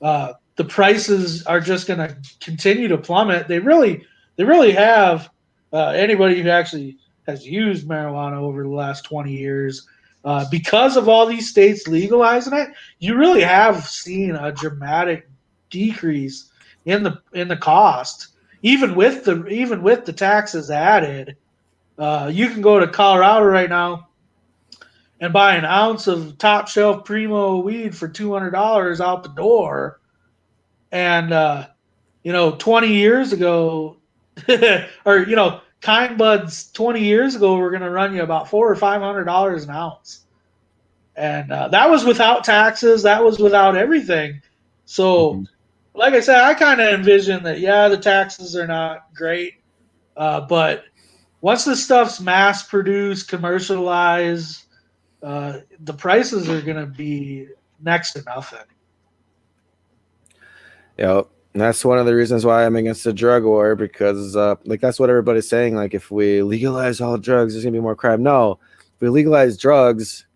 the prices are just going to continue to plummet. They really have. Anybody who actually has used marijuana over the last 20 years, because of all these states legalizing it, you really have seen a dramatic decrease in the cost. Even with the taxes added, you can go to Colorado right now and buy an ounce of top shelf primo weed for $200 out the door. And 20 years ago, or kind buds 20 years ago were going to run you about $400 or $500 an ounce, and that was without taxes. That was without everything. So, like I said, I kind of envision that. Yeah, the taxes are not great, but once this stuff's mass produced, commercialized, the prices are going to be next to nothing. Yep. And that's one of the reasons why I'm against the drug war, because that's what everybody's saying. Like, if we legalize all drugs, there's gonna be more crime. No, if we legalize drugs,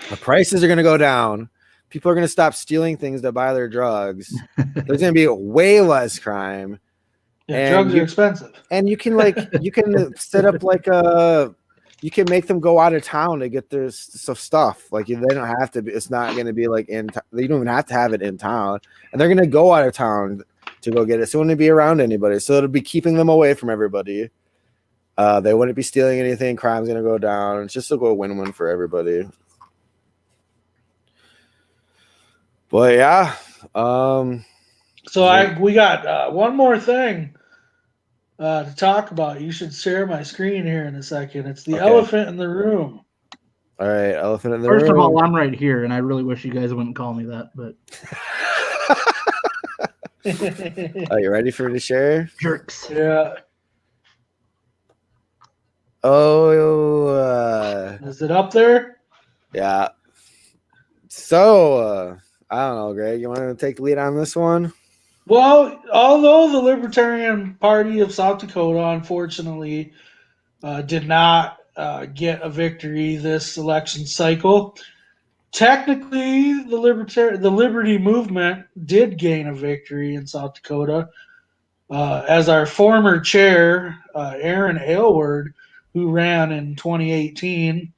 the prices are gonna go down. People are gonna stop stealing things to buy their drugs. There's gonna be way less crime. Yeah, drugs are expensive. And you can set up you can make them go out of town to get their stuff. Like, they don't have to be. It's not going to be like you don't even have to have it in town, and they're going to go out of town to go get it. So it wouldn't be around anybody. So it'll be keeping them away from everybody. They wouldn't be stealing anything. Crime's going to go down. It's just a win-win for everybody. But yeah. We got one more thing to talk about. You should share my screen here in a second. It's the elephant in the room. All right, elephant in the room. First of all, I'm right here, and I really wish you guys wouldn't call me that. But are you ready for me to share? Jerks. Yeah. Oh. Is it up there? Yeah. So I don't know, Greg. You want to take the lead on this one? Well, although the Libertarian Party of South Dakota, unfortunately, did not get a victory this election cycle, technically the Liberty Movement did gain a victory in South Dakota, as our former chair, Aaron Aylward, who ran in 2018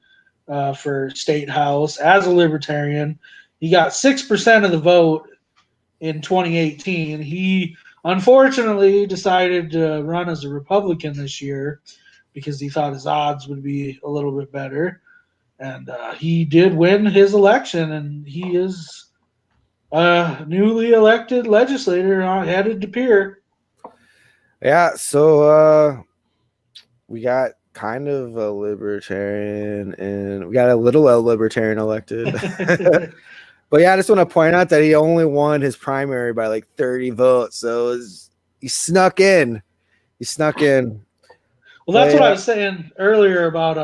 for State House as a Libertarian, he got 6% of the vote. In 2018, he unfortunately decided to run as a Republican this year because he thought his odds would be a little bit better. And he did win his election, and he is a newly elected legislator headed to Pierre. Yeah, so we got kind of a libertarian, and we got a little libertarian elected. But yeah, I just want to point out that he only won his primary by like 30 votes. So he snuck in. Well, that's what I was saying earlier about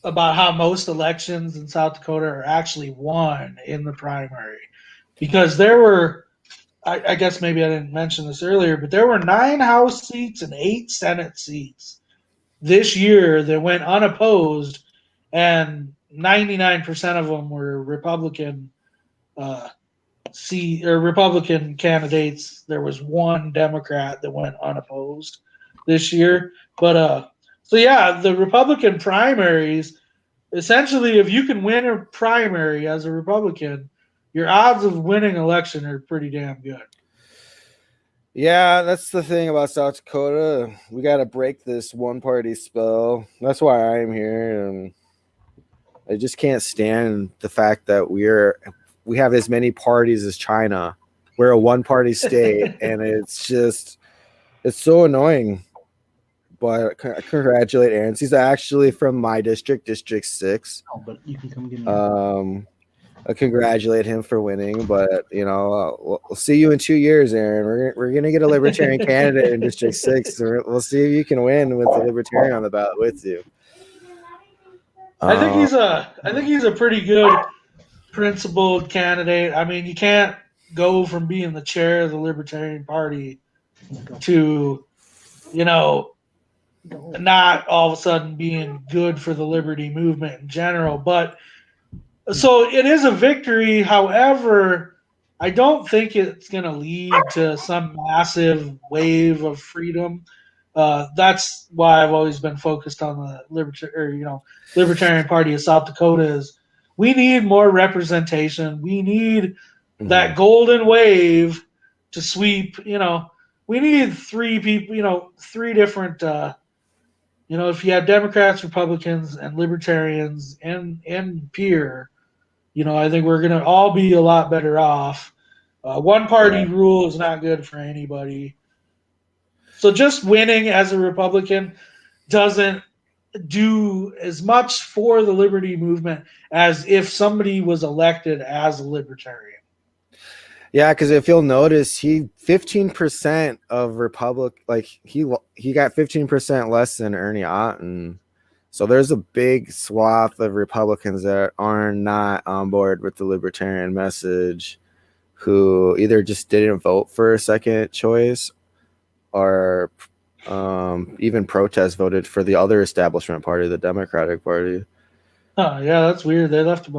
how most elections in South Dakota are actually won in the primary. Because there were, I guess maybe I didn't mention this earlier, but there were 9 House seats and 8 Senate seats this year that went unopposed, and 99% of them were Republican Republican candidates. There was 1 Democrat that went unopposed this year. But so yeah, the Republican primaries, essentially, if you can win a primary as a Republican, your odds of winning election are pretty damn good. Yeah, that's the thing about South Dakota. We got to break this one-party spell. That's why I'm here, and I just can't stand the fact that we have as many parties as China. we're a one-party state, and it's so annoying. But I congratulate Aaron. He's actually from my district, District 6. Oh, but you can come get me. I congratulate him for winning, but we'll see you in 2 years, Aaron. We're gonna get a libertarian candidate in District 6. We'll see if you can win with the libertarian on the ballot with you. I think he's a pretty good principled candidate. I mean, you can't go from being the chair of the Libertarian Party to, not all of a sudden being good for the liberty movement in general. But so it is a victory. However, I don't think it's going to lead to some massive wave of freedom. That's why I've always been focused on the Libertarian Party of South Dakota. Is we need more representation. We need that golden wave to sweep. We need 3 people. 3 different. If you have Democrats, Republicans, and Libertarians, and peer. I think we're going to all be a lot better off. One party rule is not good for anybody. So just winning as a Republican doesn't do as much for the liberty movement as if somebody was elected as a libertarian. Yeah, because if you'll notice, 15% of he got 15% less than Ernie Otten. So there's a big swath of Republicans that are not on board with the libertarian message, who either just didn't vote for a second choice or even protest voted for the other establishment party, the Democratic Party. Oh, yeah, that's weird. They left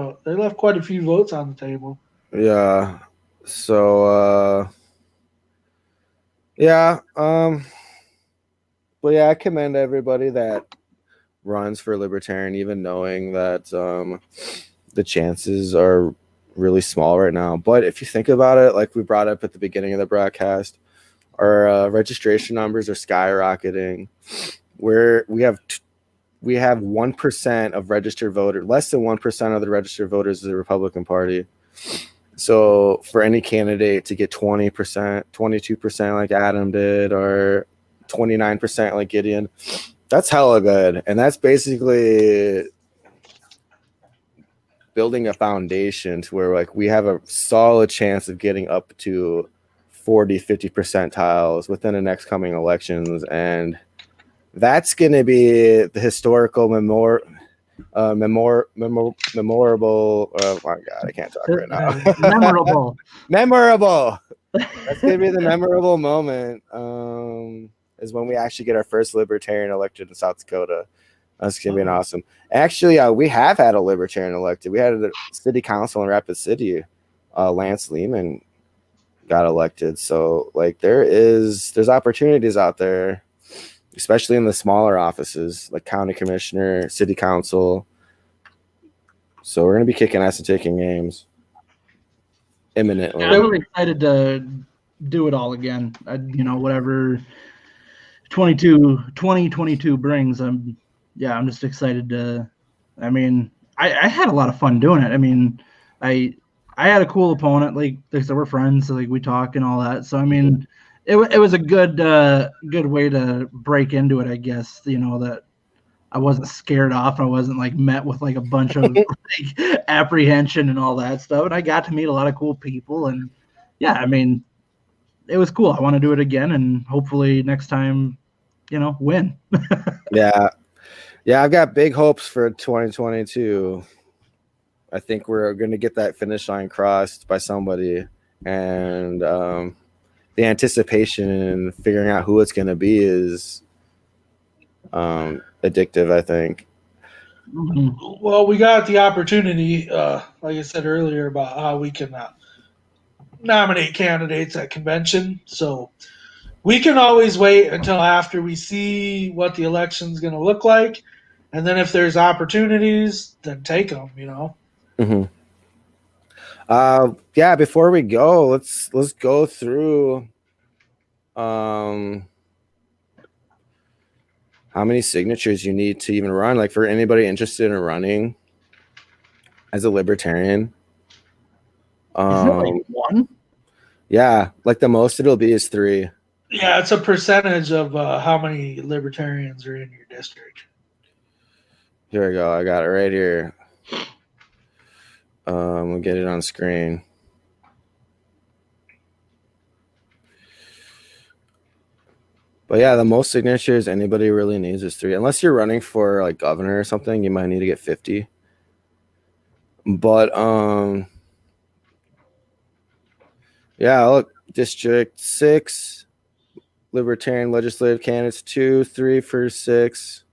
quite a few votes on the table. Yeah. So but yeah, I commend everybody that runs for libertarian, even knowing that the chances are really small right now. But if you think about it, like we brought up at the beginning of the broadcast, our registration numbers are skyrocketing. We have 1% of registered voters, less than 1% of the registered voters of the Republican Party. So for any candidate to get 20%, 22% like Adam did, or 29% like Gideon, that's hella good. And that's basically building a foundation to where like we have a solid chance of getting up to 40, 50 percentiles within the next coming elections. And that's going to be the historical memorable. Oh my God, I can't talk right now. Memorable. That's going to be the memorable moment. Is when we actually get our first libertarian elected in South Dakota. That's going to be an awesome. Actually, we have had a libertarian elected. We had a city council in Rapid City. Lance Lehman got elected. So like there's opportunities out there, especially in the smaller offices like county commissioner, city council. So we're going to be kicking ass and taking games imminently. I'm really excited to do it all again. Whatever 2022 brings. I'm just excited to. I mean, I had a lot of fun doing it. I mean, I had a cool opponent. Like I said, we're friends. So like we talk and all that. So I mean, it was a good way to break into it. I guess that I wasn't scared off. I wasn't like met with like a bunch of like apprehension and all that stuff. And I got to meet a lot of cool people. And yeah, I mean, it was cool. I want to do it again, and hopefully next time, win. Yeah, I've got big hopes for 2022. I think we're going to get that finish line crossed by somebody, and the anticipation and figuring out who it's going to be is addictive, I think. Well, we got the opportunity, like I said earlier, about how we can nominate candidates at convention. So we can always wait until after we see what the election's going to look like, and then if there's opportunities, then take them. Mm-hmm. Before we go, let's go through how many signatures you need to even run. Like for anybody interested in running as a libertarian. Isn't it like one? Yeah, like the most it'll be is 3. Yeah, it's a percentage of how many libertarians are in your district. Here we go. I got it right here. We'll get it on screen. But yeah, the most signatures anybody really needs is 3. Unless you're running for like governor or something, you might need to get 50. But yeah, look, District 6, Libertarian legislative candidates 2, 3 for 6,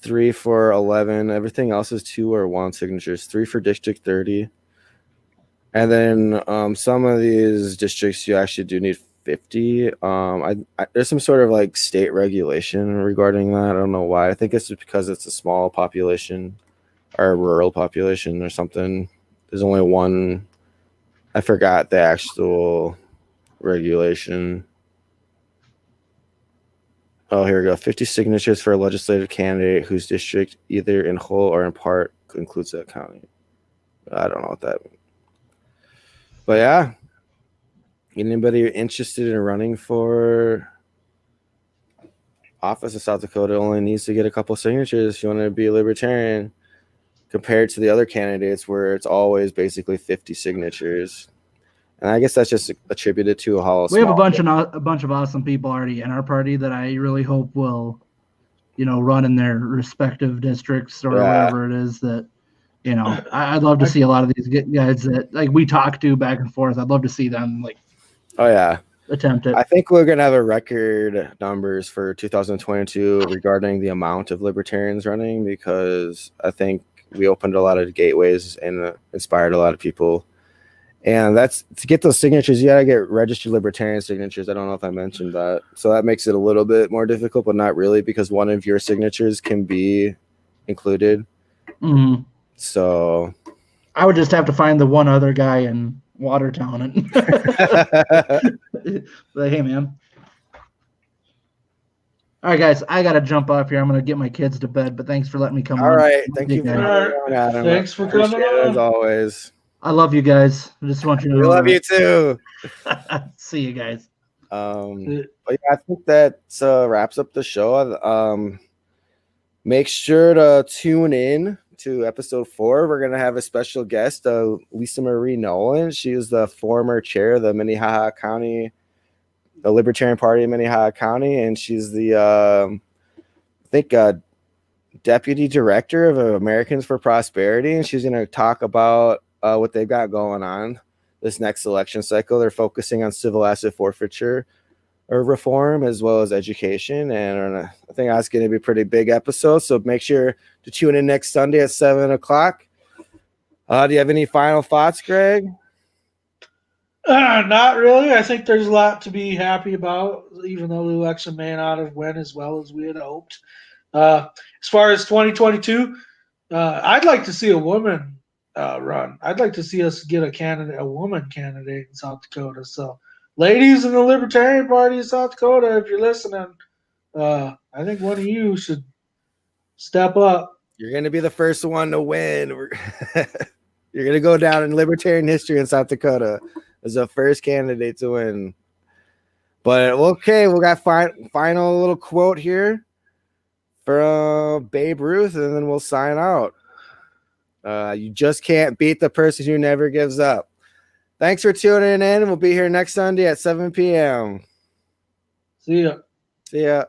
3 for 11. Everything else is 2 or 1 signatures. 3 for District 30. And then some of these districts you actually do need 50. There's some sort of like state regulation regarding that. I don't know why. I think it's just because it's a small population or a rural population or something. There's only one. I forgot the actual regulation. Oh, here we go. 50 signatures for a legislative candidate whose district, either in whole or in part, includes that county. I don't know what that means. But yeah, anybody interested in running for office in South Dakota only needs to get a couple signatures if you want to be a libertarian, compared to the other candidates where it's always basically 50 signatures. And I guess that's just attributed to how we have a bunch of awesome people already in our party that I really hope will, run in their respective districts or wherever it is that, I'd love to see a lot of these guys that like we talk to back and forth. I'd love to see them like, attempt it. I think we're going to have a record numbers for 2022 regarding the amount of libertarians running, because I think we opened a lot of gateways and inspired a lot of people. And that's to get those signatures, you got to get registered libertarian signatures. I don't know if I mentioned that. So that makes it a little bit more difficult, but not really, because one of your signatures can be included. Mm-hmm. So I would just have to find the one other guy in Watertown and like, hey, man. All right, guys, I got to jump off here. I'm going to get my kids to bed, but thanks for letting me come on. All right. Thank you for coming on, Adam. Thanks for coming on. As always. I love you guys. I just want you to know. We love you too. See you guys. But yeah, I think that wraps up the show. Make sure to tune in to episode 4. We're gonna have a special guest, Lisa Marie Nolan. She is the former chair of the Minnehaha County, the Libertarian Party in Minnehaha County, and she's the I think deputy director of Americans for Prosperity, and she's gonna talk about what they've got going on this next election cycle. They're focusing on civil asset forfeiture or reform as well as education, and I think that's going to be a pretty big episode. So make sure to tune in next Sunday at 7:00. Do you have any final thoughts, Greg? Not really. I think there's a lot to be happy about, even though the election may not have went as well as we had hoped. As far as 2022, I'd like to see a woman run. I'd like to see us get a woman candidate in South Dakota. So, ladies in the Libertarian Party of South Dakota, if you're listening, I think one of you should step up. You're going to be the first one to win. You're going to go down in Libertarian history in South Dakota as the first candidate to win. But okay, we got final little quote here from Babe Ruth, and then we'll sign out. You just can't beat the person who never gives up. Thanks for tuning in. We'll be here next Sunday at 7 p.m. See ya. See ya.